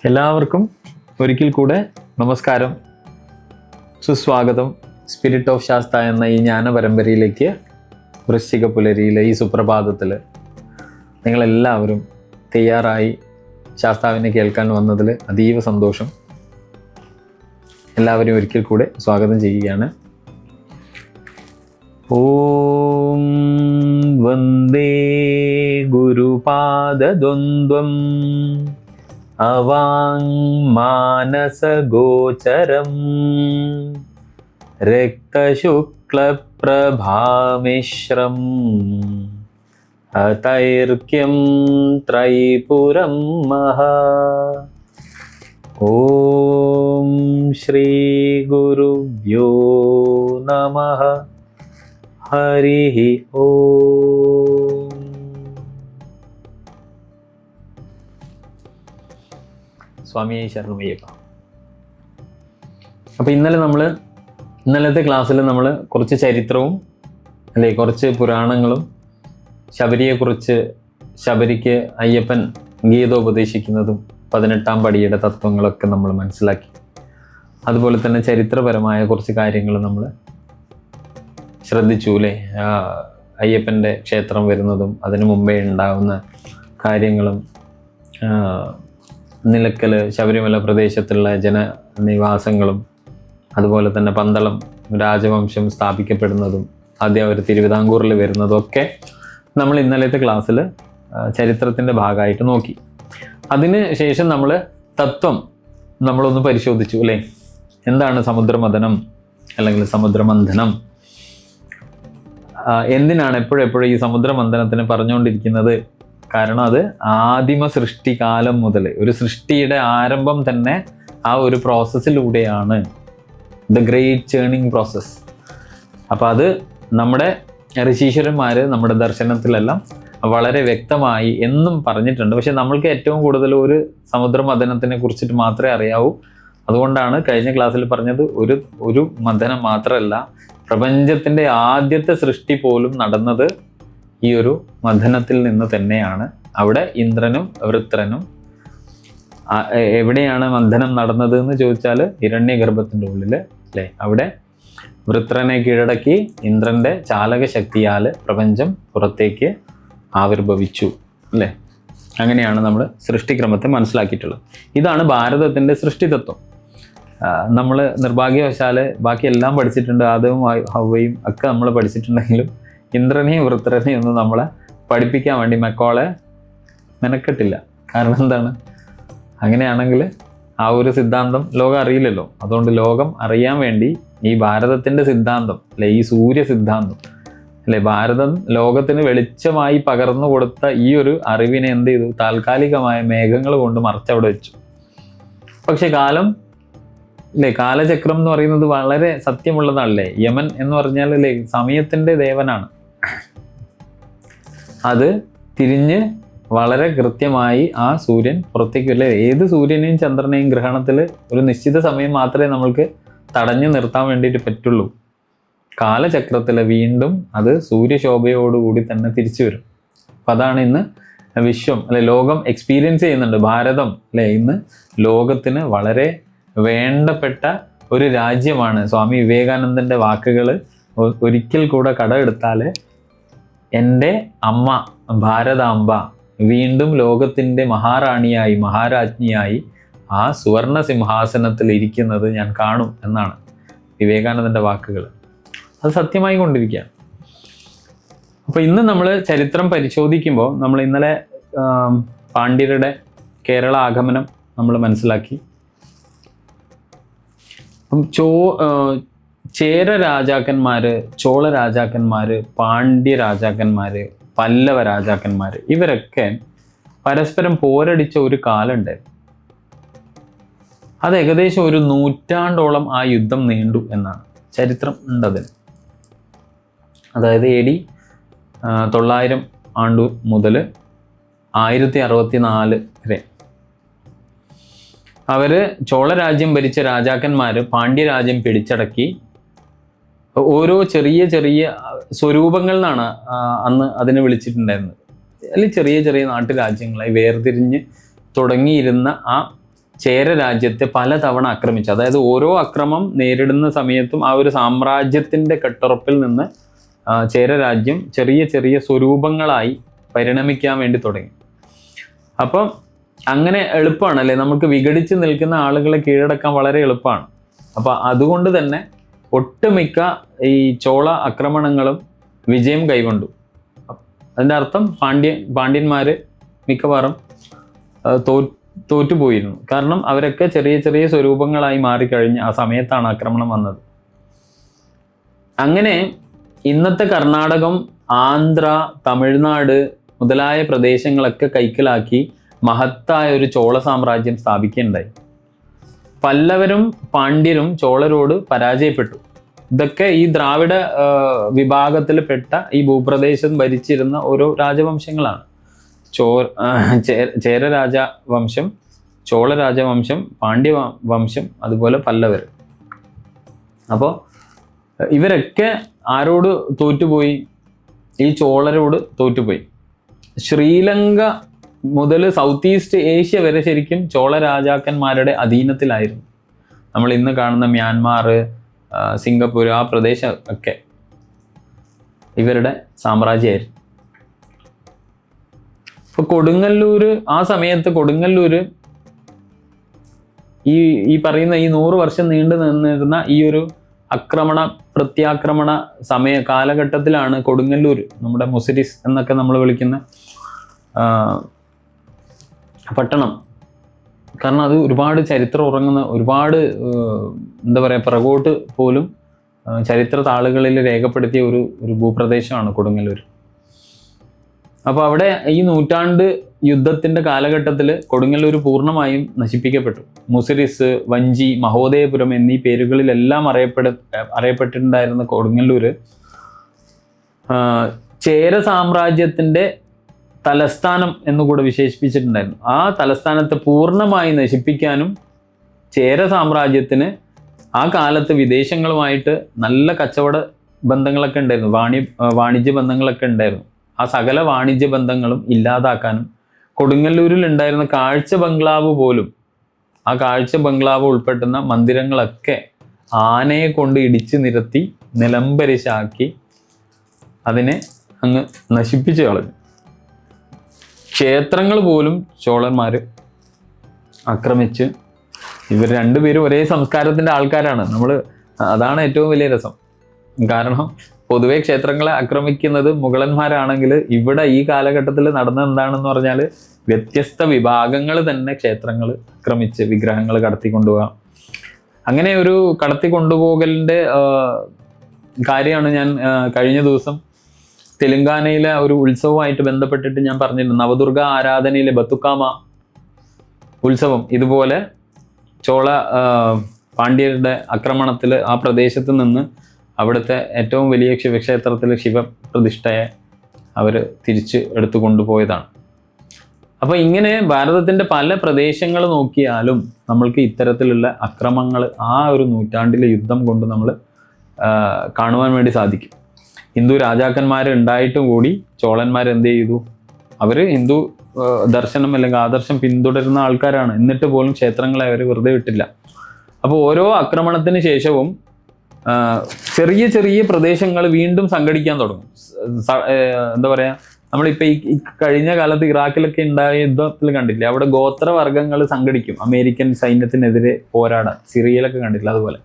എല്ലാവർക്കും ഒരിക്കൽ കൂടെ നമസ്കാരം, സുസ്വാഗതം. സ്പിരിറ്റ് ഓഫ് ശാസ്ത എന്ന ഈ ജ്ഞാന പരമ്പരയിലേക്ക് വൃശ്ചിക പുലരിയിലെ ഈ സുപ്രഭാതത്തിൽ നിങ്ങളെല്ലാവരും തയ്യാറായി ശാസ്താവിനെ കേൾക്കാൻ വന്നതിൽ അതീവ സന്തോഷം. എല്ലാവരും ഒരിക്കൽ കൂടെ സ്വാഗതം ചെയ്യുകയാണ്. ഓം വന്ദേ ഗുരുപാദദ്വന്ദ്വം അവാങ്മാനസഗോചരം രക്തശുക്ലപ്രഭാമിശ്രം അതൈർക്യം ത്രൈപുരം മഹാ. ഓം ശ്രീ ഗുരുഭ്യോ നമഃ. ഹരി ഓം. സ്വാമിയെ ശരണമയ്യപ്പ. അപ്പോൾ ഇന്നലത്തെ ക്ലാസ്സിൽ നമ്മൾ കുറച്ച് ചരിത്രവും കുറച്ച് പുരാണങ്ങളും ശബരിക്ക് അയ്യപ്പൻ ഗീത ഉപദേശിക്കുന്നതും 18-ാം പടിയുടെ തത്വങ്ങളൊക്കെ നമ്മൾ മനസ്സിലാക്കി. അതുപോലെ തന്നെ ചരിത്രപരമായ കുറച്ച് കാര്യങ്ങൾ നമ്മൾ ശ്രദ്ധിച്ചു അല്ലേ. അയ്യപ്പൻ്റെ ക്ഷേത്രം വരുന്നതും അതിനു മുമ്പേ ഉണ്ടാകുന്ന കാര്യങ്ങളും നിലയ്ക്കൽ ശബരിമല പ്രദേശത്തുള്ള ജനനിവാസങ്ങളും അതുപോലെ തന്നെ പന്തളം രാജവംശം സ്ഥാപിക്കപ്പെടുന്നതും ആദ്യം അവർ തിരുവിതാംകൂറിൽ വരുന്നതും ഒക്കെ നമ്മൾ ഇന്നലത്തെ ക്ലാസ്സിൽ ചരിത്രത്തിൻ്റെ ഭാഗമായിട്ട് നോക്കി. അതിന് ശേഷം നമ്മൾ തത്വം നമ്മളൊന്ന് പരിശോധിച്ചു അല്ലേ. എന്താണ് സമുദ്രമഥനം അല്ലെങ്കിൽ സമുദ്രമന്ഥനം? എന്തിനാണ് എപ്പോഴെപ്പോഴും ഈ സമുദ്രമന്ഥനത്തിന് പറഞ്ഞുകൊണ്ടിരിക്കുന്നത്? കാരണം അത് ആദിമ സൃഷ്ടികാലം മുതൽ ഒരു സൃഷ്ടിയുടെ ആരംഭം തന്നെ ആ ഒരു പ്രോസസ്സിലൂടെയാണ്, ദ ഗ്രേറ്റ് ചേണിങ് പ്രോസസ്സ്. അപ്പോൾ അത് നമ്മുടെ ഋഷീശ്വരന്മാർ നമ്മുടെ ദർശനത്തിലെല്ലാം വളരെ വ്യക്തമായി എന്നും പറഞ്ഞിട്ടുണ്ട്. പക്ഷെ നമ്മൾക്ക് ഏറ്റവും കൂടുതൽ ഒരു സമുദ്രമഥനത്തിനെ കുറിച്ചിട്ട് മാത്രമേ അറിയാവൂ. അതുകൊണ്ടാണ് കഴിഞ്ഞ ക്ലാസ്സിൽ പറഞ്ഞത് ഒരു മഥനം മാത്രമല്ല, പ്രപഞ്ചത്തിൻ്റെ ആദ്യത്തെ സൃഷ്ടി പോലും നടന്നത് ഈ ഒരു മഥനത്തിൽ നിന്ന് തന്നെയാണ്. അവിടെ ഇന്ദ്രനും വൃത്രനും എവിടെയാണ് മഥനം നടന്നത് എന്ന് ചോദിച്ചാൽ ഹിരണ്യഗർഭത്തിൻ്റെ ഉള്ളിൽ അല്ലേ. അവിടെ വൃത്രനെ കീഴടക്കി ഇന്ദ്രൻ്റെ ചാലക ശക്തിയാൽ പ്രപഞ്ചം പുറത്തേക്ക് ആവിർഭവിച്ചു അല്ലേ. അങ്ങനെയാണ് നമ്മൾ സൃഷ്ടിക്രമത്തെ മനസ്സിലാക്കിയിട്ടുള്ളത്. ഇതാണ് ഭാരതത്തിൻ്റെ സൃഷ്ടിതത്വം. നമ്മൾ നിർഭാഗ്യവശാൽ ബാക്കി എല്ലാം പഠിച്ചിട്ടുണ്ട്, ആദവും ഹവ്വയും ഒക്കെ നമ്മൾ പഠിച്ചിട്ടുണ്ടെങ്കിലും ഇന്ദ്രനെയും വൃത്രനെയും ഒന്നും നമ്മളെ പഠിപ്പിക്കാൻ വേണ്ടി മക്കോളെ മെനക്കെട്ടില്ല. കാരണം എന്താണ്? അങ്ങനെയാണെങ്കിൽ ആ ഒരു സിദ്ധാന്തം ലോകം അറിയില്ലല്ലോ. അതുകൊണ്ട് ലോകം അറിയാൻ വേണ്ടി ഈ ഭാരതത്തിൻ്റെ സിദ്ധാന്തം അല്ലെ, ഈ സൂര്യ സിദ്ധാന്തം അല്ലെ, ഭാരതം ലോകത്തിന് വെളിച്ചമായി പകർന്നു കൊടുത്ത ഈ ഒരു അറിവിനെ എന്ത് ചെയ്തു? താൽക്കാലികമായ മേഘങ്ങൾ കൊണ്ട് മറച്ചവിടെ വെച്ചു. പക്ഷെ കാലചക്രം എന്ന് പറയുന്നത് വളരെ സത്യമുള്ളതാണല്ലേ. യമൻ എന്ന് പറഞ്ഞാൽ അല്ലേ സമയത്തിൻ്റെ ദേവനാണ്. അത് തിരിഞ്ഞ് വളരെ കൃത്യമായി ആ സൂര്യൻ പുറത്തേക്ക് അല്ലേ. ഏത് സൂര്യനെയും ചന്ദ്രനെയും ഗ്രഹണത്തിൽ ഒരു നിശ്ചിത സമയം മാത്രമേ നമ്മൾക്ക് തടഞ്ഞു നിർത്താൻ വേണ്ടിയിട്ട് പറ്റുള്ളൂ. കാലചക്രത്തിൽ വീണ്ടും അത് സൂര്യശോഭയോടുകൂടി തന്നെ തിരിച്ചു വരും. അപ്പം അതാണ് ഇന്ന് വിശ്വം അല്ലെ, ലോകം എക്സ്പീരിയൻസ് ചെയ്യുന്നുണ്ട്. ഭാരതം അല്ലെ ഇന്ന് ലോകത്തിന് വളരെ വേണ്ടപ്പെട്ട ഒരു രാജ്യമാണ്. സ്വാമി വിവേകാനന്ദൻ്റെ വാക്കുകൾ ഒരിക്കൽ കൂടെ കടമെടുത്താൽ, എൻ്റെ അമ്മ ഭാരതാംബ വീണ്ടും ലോകത്തിൻ്റെ മഹാറാണിയായി മഹാരാജ്ഞിയായി ആ സുവർണ സിംഹാസനത്തിൽ ഇരിക്കുന്നത് ഞാൻ കാണും എന്നാണ് വിവേകാനന്ദൻ്റെ വാക്കുകൾ. അത് സത്യമായി കൊണ്ടിരിക്കുകയാണ്. അപ്പോൾ ഇന്ന് നമ്മൾ ചരിത്രം പരിശോധിക്കുമ്പോൾ നമ്മൾ ഇന്നലെ പാണ്ഡ്യരുടെ കേരള ആഗമനം നമ്മൾ മനസ്സിലാക്കി. അപ്പം ചേര രാജാക്കന്മാർ, ചോള രാജാക്കന്മാർ, പാണ്ഡ്യ രാജാക്കന്മാർ, പല്ലവ രാജാക്കന്മാർ ഇവരൊക്കെ പരസ്പരം പോരടിച്ച ഒരു കാലുണ്ടായിരുന്നു. അത് ഏകദേശം ഒരു 100 നൂറ്റാണ്ടോളം ആ യുദ്ധം നീണ്ടു എന്നാണ് ചരിത്രം ഉണ്ടതിന്. അതായത് AD 900 ആണ്ടു മുതൽ 1064 വരെ അവർ ചോള രാജ്യം ഭരിച്ച രാജാക്കന്മാർ പാണ്ഡ്യരാജ്യം പിടിച്ചടക്കി. ഓരോ ചെറിയ ചെറിയ സ്വരൂപങ്ങൾ എന്നാണ് അന്ന് അതിനെ വിളിച്ചിട്ടുണ്ടായിരുന്നത്. അല്ലെങ്കിൽ ചെറിയ ചെറിയ നാട്ടുരാജ്യങ്ങളായി വേർതിരിഞ്ഞ് തുടങ്ങിയിരുന്ന ആ ചേര രാജ്യത്തെ പലതവണ ആക്രമിച്ചു. അതായത് ഓരോ അക്രമം നേരിടുന്ന സമയത്തും ആ ഒരു സാമ്രാജ്യത്തിൻ്റെ കെട്ടുറപ്പിൽ നിന്ന് ചേര രാജ്യം ചെറിയ ചെറിയ സ്വരൂപങ്ങളായി പരിണമിക്കാൻ വേണ്ടി തുടങ്ങി. അപ്പം അങ്ങനെ എളുപ്പമാണ് അല്ലേ, നമുക്ക് വിഘടിച്ച് നിൽക്കുന്ന ആളുകളെ കീഴടക്കാൻ വളരെ എളുപ്പമാണ്. അപ്പം അതുകൊണ്ട് തന്നെ ഒട്ടുമിക്ക ഈ ചോള ആക്രമണങ്ങളും വിജയം കൈകൊണ്ടു. അതിൻ്റെ അർത്ഥം പാണ്ഡ്യന്മാർ മിക്കവാറും തോറ്റുപോയിരുന്നു. കാരണം അവരൊക്കെ ചെറിയ ചെറിയ സ്വരൂപങ്ങളായി മാറിക്കഴിഞ്ഞ് ആ സമയത്താണ് ആക്രമണം വന്നത്. അങ്ങനെ ഇന്നത്തെ കർണാടകം, ആന്ധ്ര, തമിഴ്നാട് മുതലായ പ്രദേശങ്ങളൊക്കെ കൈക്കലാക്കി മഹത്തായ ഒരു ചോള സാമ്രാജ്യം സ്ഥാപിക്കുകയുണ്ടായി. പല്ലവരും പാണ്ഡ്യരും ചോളരോട് പരാജയപ്പെട്ടു. ഇതൊക്കെ ഈ ദ്രാവിഡ വിഭാഗത്തിൽ പെട്ട ഈ ഭൂപ്രദേശം ഭരിച്ചിരുന്ന ഓരോ രാജവംശങ്ങളാണ്. ചേര രാജവംശം, ചോള രാജവംശം, പാണ്ഡ്യ വംശം, അതുപോലെ പല്ലവർ. അപ്പോൾ ഇവരൊക്കെ ആരോട് തോറ്റുപോയി? ഈ ചോളരോട് തോറ്റുപോയി. ശ്രീലങ്ക മുതൽ സൗത്ത് ഈസ്റ്റ് ഏഷ്യ വരെ ശരിക്കും ചോള രാജാക്കന്മാരുടെ അധീനത്തിലായിരുന്നു. നമ്മൾ ഇന്ന് കാണുന്ന മ്യാൻമാർ, സിംഗപ്പൂർ, ആ പ്രദേശം ഒക്കെ ഇവരുടെ സാമ്രാജ്യമായിരുന്നു. ഇപ്പൊ കൊടുങ്ങല്ലൂര്, ആ സമയത്ത് കൊടുങ്ങല്ലൂര് ഈ പറയുന്ന ഈ 100 വർഷം നീണ്ടു നിന്നിരുന്ന ഈ ഒരു പ്രത്യാക്രമണ കാലഘട്ടത്തിലാണ് കൊടുങ്ങല്ലൂർ, നമ്മുടെ മുസിരിസ് എന്നൊക്കെ നമ്മൾ വിളിക്കുന്ന പട്ടണം. കാരണം അത് ഒരുപാട് ചരിത്രം ഉറങ്ങുന്ന, ഒരുപാട് എന്താ പറയുക, പിറകോട്ട് പോലും ചരിത്ര താളുകളിൽ രേഖപ്പെടുത്തിയ ഒരു ഭൂപ്രദേശമാണ് കൊടുങ്ങല്ലൂർ. അപ്പോൾ അവിടെ ഈ നൂറ്റാണ്ട് യുദ്ധത്തിൻ്റെ കാലഘട്ടത്തിൽ കൊടുങ്ങല്ലൂർ പൂർണ്ണമായും നശിപ്പിക്കപ്പെട്ടു. മുസിരിസ്, വഞ്ചി, മഹോദയപുരം എന്നീ പേരുകളിലെല്ലാം അറിയപ്പെട്ടിട്ടുണ്ടായിരുന്ന കൊടുങ്ങല്ലൂർ ചേര സാമ്രാജ്യത്തിൻ്റെ തലസ്ഥാനം എന്നുകൂടെ വിശേഷിപ്പിച്ചിട്ടുണ്ടായിരുന്നു. ആ തലസ്ഥാനത്തെ പൂർണ്ണമായി നശിപ്പിക്കാനും ചേര സാമ്രാജ്യത്തിന് ആ കാലത്ത് വിദേശങ്ങളുമായിട്ട് നല്ല കച്ചവട ബന്ധങ്ങളൊക്കെ ഉണ്ടായിരുന്നു, വാണിജ്യ ബന്ധങ്ങളൊക്കെ ഉണ്ടായിരുന്നു. ആ സകല വാണിജ്യ ബന്ധങ്ങളും ഇല്ലാതാക്കാനും കൊടുങ്ങല്ലൂരിൽ ഉണ്ടായിരുന്ന കാഴ്ച ബംഗ്ലാവ് പോലും, ആ കാഴ്ച ബംഗ്ലാവ് ഉൾപ്പെടുന്ന മന്ദിരങ്ങളൊക്കെ ആനയെ കൊണ്ട് ഇടിച്ചു നിരത്തി നിലംപരിശാക്കി അതിനെ അങ്ങ് നശിപ്പിച്ചു കളഞ്ഞു. ക്ഷേത്രങ്ങൾ പോലും ചോളന്മാർ ആക്രമിച്ച്, ഇവർ രണ്ടുപേരും ഒരേ സംസ്കാരത്തിൻ്റെ ആൾക്കാരാണ്. അതാണ് ഏറ്റവും വലിയ രസം. കാരണം പൊതുവെ ക്ഷേത്രങ്ങളെ ആക്രമിക്കുന്നത് മുഗളന്മാരാണെങ്കിൽ ഇവിടെ ഈ കാലഘട്ടത്തിൽ നടന്നത് എന്താണെന്ന് പറഞ്ഞാൽ വ്യത്യസ്ത വിഭാഗങ്ങൾ തന്നെ ക്ഷേത്രങ്ങൾ ആക്രമിച്ച് വിഗ്രഹങ്ങൾ കടത്തിക്കൊണ്ടുപോകാം. അങ്ങനെ ഒരു കടത്തിക്കൊണ്ടുപോകലിൻ്റെ കാര്യമാണ് ഞാൻ കഴിഞ്ഞ ദിവസം തെലുങ്കാനയിലെ ഒരു ഉത്സവമായിട്ട് ബന്ധപ്പെട്ടിട്ട് ഞാൻ പറഞ്ഞിരുന്നു. നവദുർഗ ആരാധനയിലെ ബത്തുക്കാമ ഉത്സവം ഇതുപോലെ ചോള പാണ്ഡ്യരുടെ ആക്രമണത്തിൽ ആ പ്രദേശത്ത് നിന്ന് അവിടുത്തെ ഏറ്റവും വലിയ ശിവക്ഷേത്രത്തിലെ ശിവപ്രതിഷ്ഠയെ അവർ തിരിച്ച് എടുത്തു കൊണ്ടുപോയതാണ്. അപ്പോൾ ഇങ്ങനെ ഭാരതത്തിൻ്റെ പല പ്രദേശങ്ങൾ നോക്കിയാലും നമ്മൾക്ക് ഇത്തരത്തിലുള്ള അക്രമങ്ങൾ ആ ഒരു നൂറ്റാണ്ടിലെ യുദ്ധം കൊണ്ട് നമ്മൾ കാണുവാൻ വേണ്ടി സാധിക്കും. ഹിന്ദു രാജാക്കന്മാർ ഉണ്ടായിട്ടും കൂടി ചോളന്മാർ എന്ത് ചെയ്തു? അവർ ഹിന്ദു ദർശനം അല്ലെങ്കിൽ ആദർശം പിന്തുടരുന്ന ആൾക്കാരാണ്. എന്നിട്ട് പോലും ക്ഷേത്രങ്ങളെ അവർ വെറുതെ വിട്ടില്ല. അപ്പോൾ ഓരോ ആക്രമണത്തിന് ശേഷവും ചെറിയ ചെറിയ പ്രദേശങ്ങൾ വീണ്ടും സംഘടിക്കാൻ തുടങ്ങും. എന്താ പറയുക, നമ്മളിപ്പോൾ ഈ കഴിഞ്ഞ കാലത്ത് ഇറാഖിലൊക്കെ ഉണ്ടായ യുദ്ധത്തിൽ കണ്ടില്ലേ, അവിടെ ഗോത്രവർഗ്ഗങ്ങൾ സംഘടിക്കും അമേരിക്കൻ സൈന്യത്തിനെതിരെ പോരാടാൻ. സിറിയയിലൊക്കെ കണ്ടില്ല അതുപോലെ.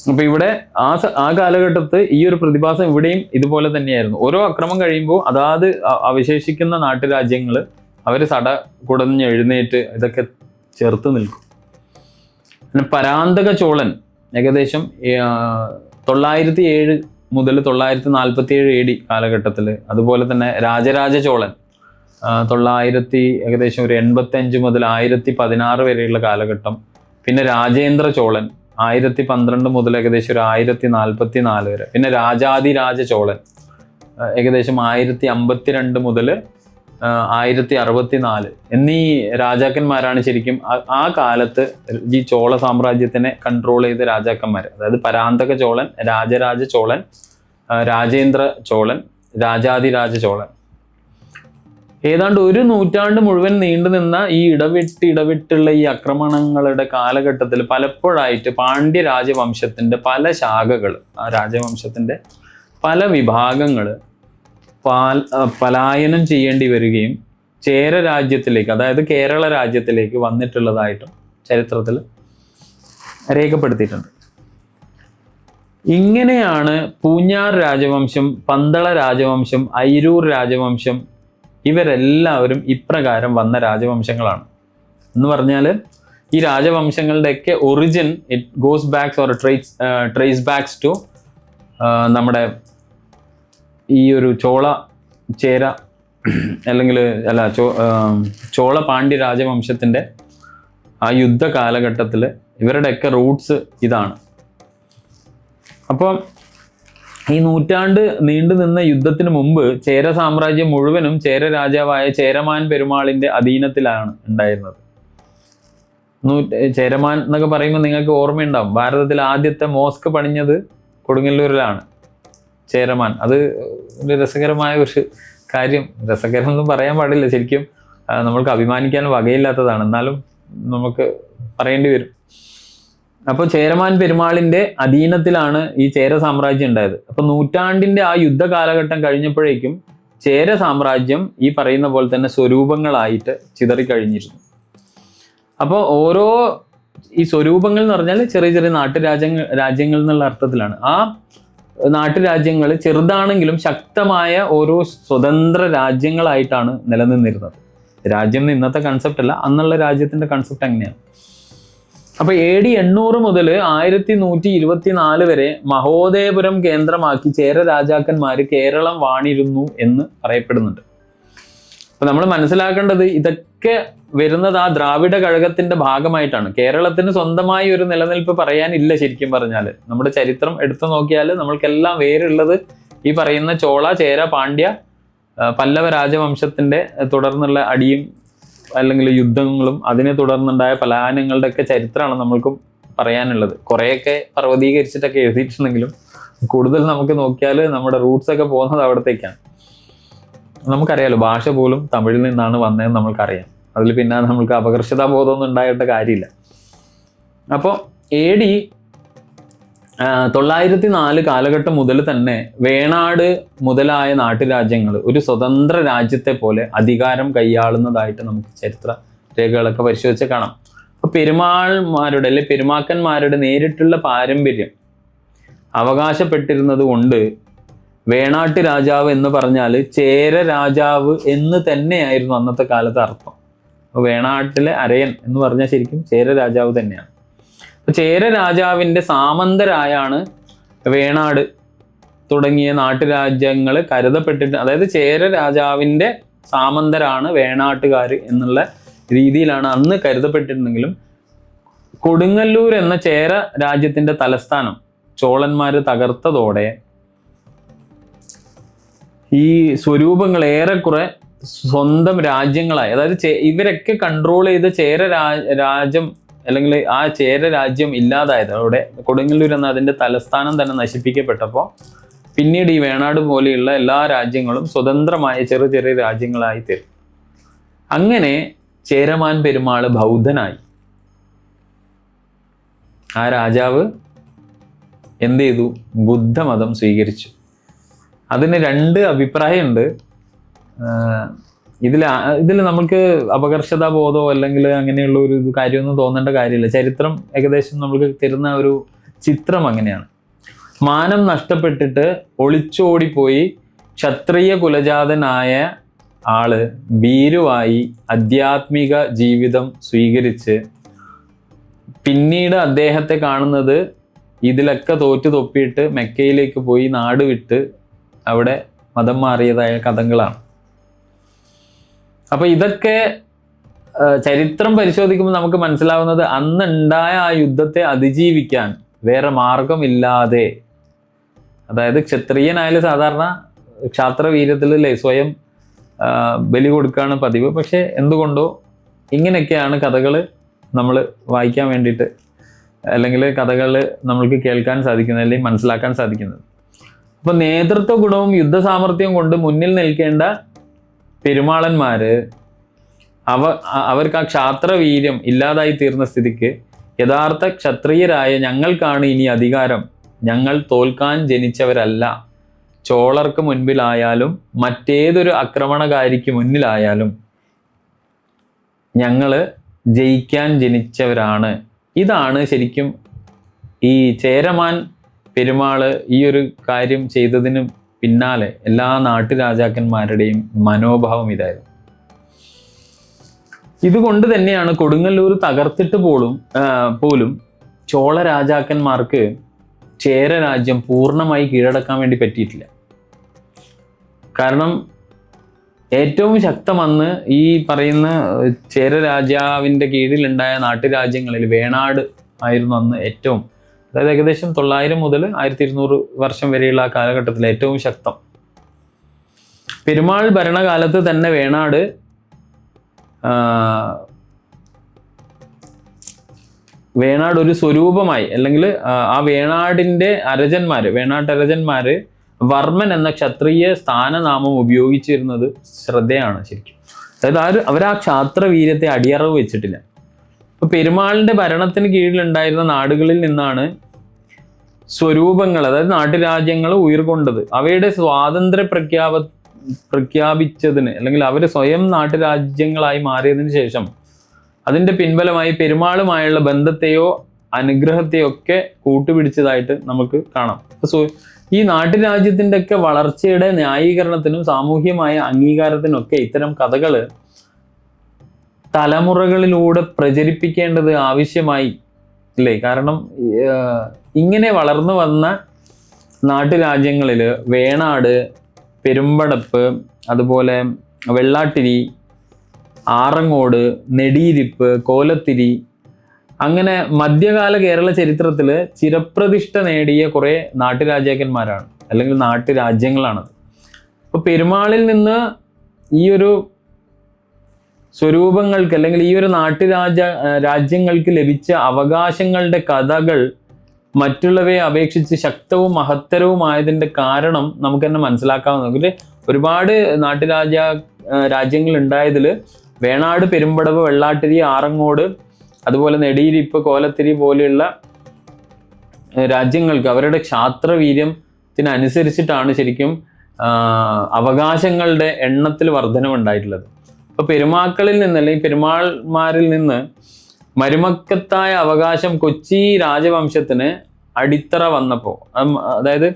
അപ്പോൾ ഇവിടെ ആ കാലഘട്ടത്ത് ഈ ഒരു പ്രതിഭാസം ഇവിടെയും ഇതുപോലെ തന്നെയായിരുന്നു. ഓരോ അക്രമം കഴിയുമ്പോൾ അതാത് അവശേഷിക്കുന്ന നാട്ടുരാജ്യങ്ങൾ അവർ കുടഞ്ഞ് എഴുന്നേറ്റ് ഇതൊക്കെ ചെറുത്ത് നിൽക്കും. പിന്നെ പരാന്തക ചോളൻ ഏകദേശം 907 മുതൽ 947 AD കാലഘട്ടത്തിൽ, അതുപോലെ തന്നെ രാജരാജ ചോളൻ ഏകദേശം ഒരു 85 മുതൽ 1016 വരെയുള്ള കാലഘട്ടം, പിന്നെ രാജേന്ദ്ര ചോളൻ 1012 മുതൽ ഏകദേശം ഒരു 1044 വരെ, പിന്നെ രാജാതിരാജ ചോളൻ ഏകദേശം 1052 മുതൽ 1064 എന്നീ രാജാക്കന്മാരാണ് ശരിക്കും ആ കാലത്ത് ഈ ചോള സാമ്രാജ്യത്തിനെ കൺട്രോൾ ചെയ്ത രാജാക്കന്മാർ. അതായത് പരാന്തക ചോളൻ, രാജരാജ ചോളൻ, രാജേന്ദ്ര ചോളൻ, രാജാതിരാജ ചോളൻ. ഏതാണ്ട് 1 നൂറ്റാണ്ട് മുഴുവൻ നീണ്ടു നിന്ന ഈ ഇടവിട്ടുള്ള ഈ ആക്രമണങ്ങളുടെ കാലഘട്ടത്തിൽ പലപ്പോഴായിട്ട് പാണ്ഡ്യ രാജവംശത്തിന്റെ പല ശാഖകൾ, ആ രാജവംശത്തിന്റെ പല വിഭാഗങ്ങൾ പലായനം ചെയ്യേണ്ടി വരികയും ചേര രാജ്യത്തിലേക്ക്, അതായത് കേരള രാജ്യത്തിലേക്ക് വന്നിട്ടുള്ളതായിട്ടും ചരിത്രത്തിൽ രേഖപ്പെടുത്തിയിട്ടുണ്ട്. ഇങ്ങനെയാണ് പൂഞ്ഞാർ രാജവംശം, പന്തള രാജവംശം, ഐരൂർ രാജവംശം ഇവരെല്ലാവരും ഇപ്രകാരം വന്ന രാജവംശങ്ങളാണ്. എന്ന് പറഞ്ഞാൽ ഈ രാജവംശങ്ങളുടെയൊക്കെ origin it goes backs or trace backs to നമ്മുടെ ഈ ഒരു ചേര അല്ലെങ്കിൽ ചോള പാണ്ഡ്യ രാജവംശത്തിൻ്റെ ആ യുദ്ധ കാലഘട്ടത്തിൽ ഇവരുടെയൊക്കെ റൂട്ട്സ് ഇതാണ്. അപ്പം ഈ നൂറ്റാണ്ട് നീണ്ടു നിന്ന യുദ്ധത്തിന് മുമ്പ് ചേര സാമ്രാജ്യം മുഴുവനും ചേര രാജാവായ ചേരമാൻ പെരുമാളിന്റെ അധീനത്തിലാണ് ഉണ്ടായിരുന്നത്. ചേരമാൻ എന്നൊക്കെ പറയുമ്പോൾ നിങ്ങൾക്ക് ഓർമ്മയുണ്ടാവും, ഭാരതത്തിൽ ആദ്യത്തെ മോസ്ക് പണിഞ്ഞത് കൊടുങ്ങല്ലൂരിലാണ് ചേരമാൻ. അത് ഒരു രസകരമായ ഒരു കാര്യം, രസകരമൊന്നും പറയാൻ പാടില്ല, ശരിക്കും നമ്മൾക്ക് അഭിമാനിക്കാൻ വകയില്ലാത്തതാണ്, എന്നാലും നമുക്ക് പറയേണ്ടി വരും. അപ്പോൾ ചേരമാൻ പെരുമാളിന്റെ അധീനത്തിലാണ് ഈ ചേര സാമ്രാജ്യം ഉണ്ടായത്. അപ്പൊ നൂറ്റാണ്ടിന്റെ ആ യുദ്ധ കാലഘട്ടം കഴിഞ്ഞപ്പോഴേക്കും ചേര സാമ്രാജ്യം ഈ പറയുന്ന പോലെ തന്നെ സ്വരൂപങ്ങളായിട്ട് ചിതറിക്കഴിഞ്ഞിരുന്നു. അപ്പോൾ ഓരോ ഈ സ്വരൂപങ്ങൾ എന്ന് പറഞ്ഞാൽ ചെറിയ ചെറിയ രാജ്യങ്ങൾ എന്നുള്ള അർത്ഥത്തിലാണ്. ആ നാട്ടുരാജ്യങ്ങൾ ചെറുതാണെങ്കിലും ശക്തമായ ഓരോ സ്വതന്ത്ര രാജ്യങ്ങളായിട്ടാണ് നിലനിന്നിരുന്നത്. രാജ്യം ഇന്നത്തെ കൺസെപ്റ്റ് അല്ല, അന്നുള്ള രാജ്യത്തിന്റെ കൺസെപ്റ്റ് അങ്ങനെയാണ്. അപ്പൊ AD 800 മുതൽ 1124 വരെ മഹോദയപുരം കേന്ദ്രമാക്കി ചേര രാജാക്കന്മാര് കേരളം വാണിരുന്നു എന്ന് പറയപ്പെടുന്നുണ്ട്. അപ്പൊ നമ്മൾ മനസ്സിലാക്കേണ്ടത് ഇതൊക്കെ വരുന്നത് ആ ദ്രാവിഡ കഴകത്തിന്റെ ഭാഗമായിട്ടാണ്. കേരളത്തിന് സ്വന്തമായി ഒരു നിലനിൽപ്പ് പറയാനില്ല. ശരിക്കും പറഞ്ഞാൽ നമ്മുടെ ചരിത്രം എടുത്തു നോക്കിയാൽ നമ്മൾക്കെല്ലാം വേരുള്ളത് ഈ പറയുന്ന ചോള, ചേര, പാണ്ഡ്യ, പല്ലവ രാജവംശത്തിന്റെ തുടർന്നുള്ള അടിയും അല്ലെങ്കിൽ യുദ്ധങ്ങളും അതിനെ തുടർന്നുണ്ടായ പലായനങ്ങളുടെ ഒക്കെ ചരിത്രമാണ് നമ്മൾക്കും പറയാനുള്ളത്. കുറേയൊക്കെ പർവ്വതീകരിച്ചിട്ടൊക്കെ എഴുതിയിട്ടുണ്ടെങ്കിലും കൂടുതൽ നമുക്ക് നോക്കിയാൽ നമ്മുടെ റൂട്ട്സ് ഒക്കെ പോകുന്നത് അവിടത്തേക്കാണ്. നമുക്കറിയാലോ, ഭാഷ പോലും തമിഴിൽ നിന്നാണ് വന്നതെന്ന് നമ്മൾക്കറിയാം. അതിൽ പിന്നെ നമ്മൾക്ക് അപകർഷതാബോധമൊന്നും ഉണ്ടായിട്ട് കാര്യമില്ല. അപ്പോൾ AD 904 കാലഘട്ടം മുതൽ തന്നെ വേണാട് മുതലായ നാട്ടുരാജ്യങ്ങൾ ഒരു സ്വതന്ത്ര രാജ്യത്തെ പോലെ അധികാരം കൈയാളുന്നതായിട്ട് നമുക്ക് ചരിത്ര രേഖകളൊക്കെ പരിശോധിച്ച് കാണാം. അപ്പൊ പെരുമാൾമാരുടെ അല്ലെ പെരുമാക്കന്മാരുടെ നേരിട്ടുള്ള പാരമ്പര്യം അവകാശപ്പെട്ടിരുന്നത് കൊണ്ട് വേണാട്ട് രാജാവ് എന്ന് പറഞ്ഞാൽ ചേര രാജാവ് എന്ന് തന്നെയായിരുന്നു അന്നത്തെ കാലത്ത് അർത്ഥം. അപ്പൊ വേണാട്ടിലെ അരയൻ എന്ന് പറഞ്ഞാൽ ശരിക്കും ചേര രാജാവ് തന്നെയാണ്. ചേര രാജാവിന്റെ സാമന്തരായാണ് വേണാട് തുടങ്ങിയ നാട്ടുരാജ്യങ്ങൾ കരുതപ്പെട്ടിട്ട്, അതായത് ചേര രാജാവിന്റെ സാമന്തരാണ് വേണാട്ടുകാർ എന്നുള്ള രീതിയിലാണ് അന്ന് കരുതപ്പെട്ടിരുന്നെങ്കിലും കൊടുങ്ങല്ലൂർ എന്ന ചേര രാജ്യത്തിന്റെ തലസ്ഥാനം ചോളന്മാര് തകർത്തതോടെ ഈ സ്വരൂപങ്ങൾ ഏറെക്കുറെ സ്വന്തം രാജ്യങ്ങളായി. അതായത് ഇവരൊക്കെ കൺട്രോൾ ചെയ്ത ചേര രാജ്യം അല്ലെങ്കിൽ ആ ചേര രാജ്യം ഇല്ലാതായത്, അവിടെ കൊടുങ്ങല്ലൂർ എന്ന അതിന്റെ തലസ്ഥാനം തന്നെ നശിപ്പിക്കപ്പെട്ടപ്പോൾ പിന്നീട് ഈ വേണാട് പോലെയുള്ള എല്ലാ രാജ്യങ്ങളും സ്വതന്ത്രമായ ചെറിയ ചെറിയ രാജ്യങ്ങളായി തീരും. അങ്ങനെ ചേരമാൻ പെരുമാൾ ബൗദ്ധനായി. ആ രാജാവ് എന്ത് ചെയ്തു? ബുദ്ധമതം സ്വീകരിച്ചു. അതിന് 2 അഭിപ്രായമുണ്ട്. ഇതിൽ നമുക്ക് അപകർഷതാബോധമോ അല്ലെങ്കിൽ അങ്ങനെയുള്ള ഒരു കാര്യമൊന്നും തോന്നേണ്ട കാര്യമില്ല. ചരിത്രം ഏകദേശം നമുക്ക് തരുന്ന ഒരു ചിത്രം അങ്ങനെയാണ്. മാനം നഷ്ടപ്പെട്ടിട്ട് ഒളിച്ചോടിപ്പോയി ക്ഷത്രിയ കുലജാതനായ ആള് ഭീരുവായി ആധ്യാത്മിക ജീവിതം സ്വീകരിച്ച് പിന്നീട് അദ്ദേഹത്തെ കാണുന്നത് ഇതിലൊക്കെ തോറ്റു തൊപ്പിയിട്ട് മെക്കയിലേക്ക് പോയി നാട് വിട്ട് അവിടെ മതം മാറിയതായ കഥകളാണ്. അപ്പൊ ഇതൊക്കെ ചരിത്രം പരിശോധിക്കുമ്പോൾ നമുക്ക് മനസ്സിലാവുന്നത് അന്നുണ്ടായ ആ യുദ്ധത്തെ അതിജീവിക്കാൻ വേറെ മാർഗമില്ലാതെ, അതായത് ക്ഷത്രിയനായാലും സാധാരണ ക്ഷാത്രവീര്യത്തിലല്ലേ സ്വയം ബലി കൊടുക്കുകയാണ് പതിവ്. പക്ഷെ എന്തുകൊണ്ടോ ഇങ്ങനെയൊക്കെയാണ് കഥകൾ നമ്മൾ വായിക്കാൻ വേണ്ടിയിട്ട്, അല്ലെങ്കിൽ കഥകൾ നമ്മൾക്ക് കേൾക്കാൻ സാധിക്കുന്നത്, അല്ലെങ്കിൽ മനസ്സിലാക്കാൻ സാധിക്കുന്നത്. അപ്പൊ നേതൃത്വ ഗുണവും യുദ്ധ സാമർഥ്യവും കൊണ്ട് മുന്നിൽ നിൽക്കേണ്ട പെരുമാളന്മാര് അവർക്ക് ആ ക്ഷാത്രവീര്യം ഇല്ലാതായി തീർന്ന സ്ഥിതിക്ക് യഥാർത്ഥ ക്ഷത്രിയരായ ഞങ്ങൾക്കാണ് ഇനി അധികാരം, ഞങ്ങൾ തോൽക്കാൻ ജനിച്ചവരല്ല, ചോളർക്ക് മുൻപിലായാലും മറ്റേതൊരു ആക്രമണകാരിക്ക് മുന്നിലായാലും ഞങ്ങൾ ജയിക്കാൻ ജനിച്ചവരാണ്. ഇതാണ് ശരിക്കും ഈ ചേരമാൻ പെരുമാള് ഈ ഒരു കാര്യം ചെയ്തതിന് പിന്നാലെ എല്ലാ നാട്ടുരാജാക്കന്മാരുടെയും മനോഭാവം ഇതായിരുന്നു. ഇതുകൊണ്ട് തന്നെയാണ് കൊടുങ്ങല്ലൂർ തകർത്തിട്ട് പോലും ചോള രാജാക്കന്മാർക്ക് ചേര രാജ്യം പൂർണ്ണമായി കീഴടക്കാൻ വേണ്ടി പറ്റിയിട്ടില്ല. കാരണം ഏറ്റവും ശക്തമെന്ന് ഈ പറയുന്ന ചേര രാജാവിൻ്റെ കീഴിലുണ്ടായ നാട്ടുരാജ്യങ്ങളിൽ വേണാട് ആയിരുന്നു അന്ന് ഏറ്റവും, അതായത് ഏകദേശം 900 മുതൽ 1200 വർഷം വരെയുള്ള ആ കാലഘട്ടത്തിൽ ഏറ്റവും ശക്തം. പെരുമാൾ ഭരണകാലത്ത് തന്നെ വേണാട് ഒരു സ്വരൂപമായി, അല്ലെങ്കിൽ ആ വേണാടിൻ്റെ വേണാട്ടരജന്മാര് വർമ്മൻ എന്ന ക്ഷത്രിയ സ്ഥാനനാമം ഉപയോഗിച്ചിരുന്നത് ശ്രദ്ധയാണ് ശരിക്കും. അതായത് അവർ ആ ക്ഷാത്രവീര്യത്തെ അടിയറവ് വെച്ചിട്ടില്ല. ഇപ്പൊ പെരുമാളിന്റെ ഭരണത്തിന് കീഴിലുണ്ടായിരുന്ന നാടുകളിൽ നിന്നാണ് സ്വരൂപങ്ങൾ, അതായത് നാട്ടുരാജ്യങ്ങൾ ഉയർകൊണ്ടത്. അവയുടെ സ്വാതന്ത്ര്യം പ്രഖ്യാപിച്ചതിന്, അല്ലെങ്കിൽ അവർ സ്വയം നാട്ടുരാജ്യങ്ങളായി മാറിയതിനു ശേഷം അതിന്റെ പിൻബലമായി പെരുമാളുമായുള്ള ബന്ധത്തെയോ അനുഗ്രഹത്തെയോ ഒക്കെ കൂട്ടുപിടിച്ചതായിട്ട് നമുക്ക് കാണാം. ഈ നാട്ടുരാജ്യത്തിൻ്റെ ഒക്കെ വളർച്ചയുടെ ന്യായീകരണത്തിനും സാമൂഹ്യമായ അംഗീകാരത്തിനൊക്കെ ഇത്തരം കഥകൾ തലമുറകളിലൂടെ പ്രചരിപ്പിക്കേണ്ടത് ആവശ്യമായി അല്ലേ? കാരണം ഇങ്ങനെ വളർന്നു വന്ന നാട്ടുരാജ്യങ്ങളിൽ വേണാട്, പെരുമ്പടപ്പ്, അതുപോലെ വെള്ളാട്ടിരി, ആറങ്ങോട്, നെടിയിരിപ്പ്, കോലത്തിരി, അങ്ങനെ മധ്യകാല കേരള ചരിത്രത്തിൽ ചിരപ്രതിഷ്ഠ നേടിയ കുറേ നാട്ടുരാജാക്കന്മാരാണ്, അല്ലെങ്കിൽ നാട്ടുരാജ്യങ്ങളാണത്. അപ്പോൾ പെരുമാളിൽ നിന്ന് ഈ ഒരു സ്വരൂപങ്ങൾക്ക്, അല്ലെങ്കിൽ ഈ ഒരു രാജ്യങ്ങൾക്ക് ലഭിച്ച അവകാശങ്ങളുടെ കഥകൾ മറ്റുള്ളവയെ അപേക്ഷിച്ച് ശക്തവും മഹത്തരവുമായതിൻ്റെ കാരണം നമുക്ക് തന്നെ മനസ്സിലാക്കാവുന്ന. ഒരുപാട് രാജ്യങ്ങൾ ഉണ്ടായതിൽ വേണാട്, പെരുമ്പടവ്, വെള്ളാട്ടിരി, ആറങ്ങോട്, അതുപോലെ നെടിയിരിപ്പ്, കോലത്തിരി പോലെയുള്ള രാജ്യങ്ങൾക്ക് അവരുടെ ക്ഷാത്രവീര്യത്തിനനുസരിച്ചിട്ടാണ് ശരിക്കും അവകാശങ്ങളുടെ എണ്ണത്തിൽ വർധനവുണ്ടായിട്ടുള്ളത്. അപ്പോൾ പെരുമാക്കളിൽ നിന്ന്, അല്ലെങ്കിൽ പെരുമാൾമാരിൽ നിന്ന് മരുമക്കത്തായ അവകാശം കൊച്ചി രാജവംശത്തിന് അടിത്തറ വന്നപ്പോൾ, അതായത്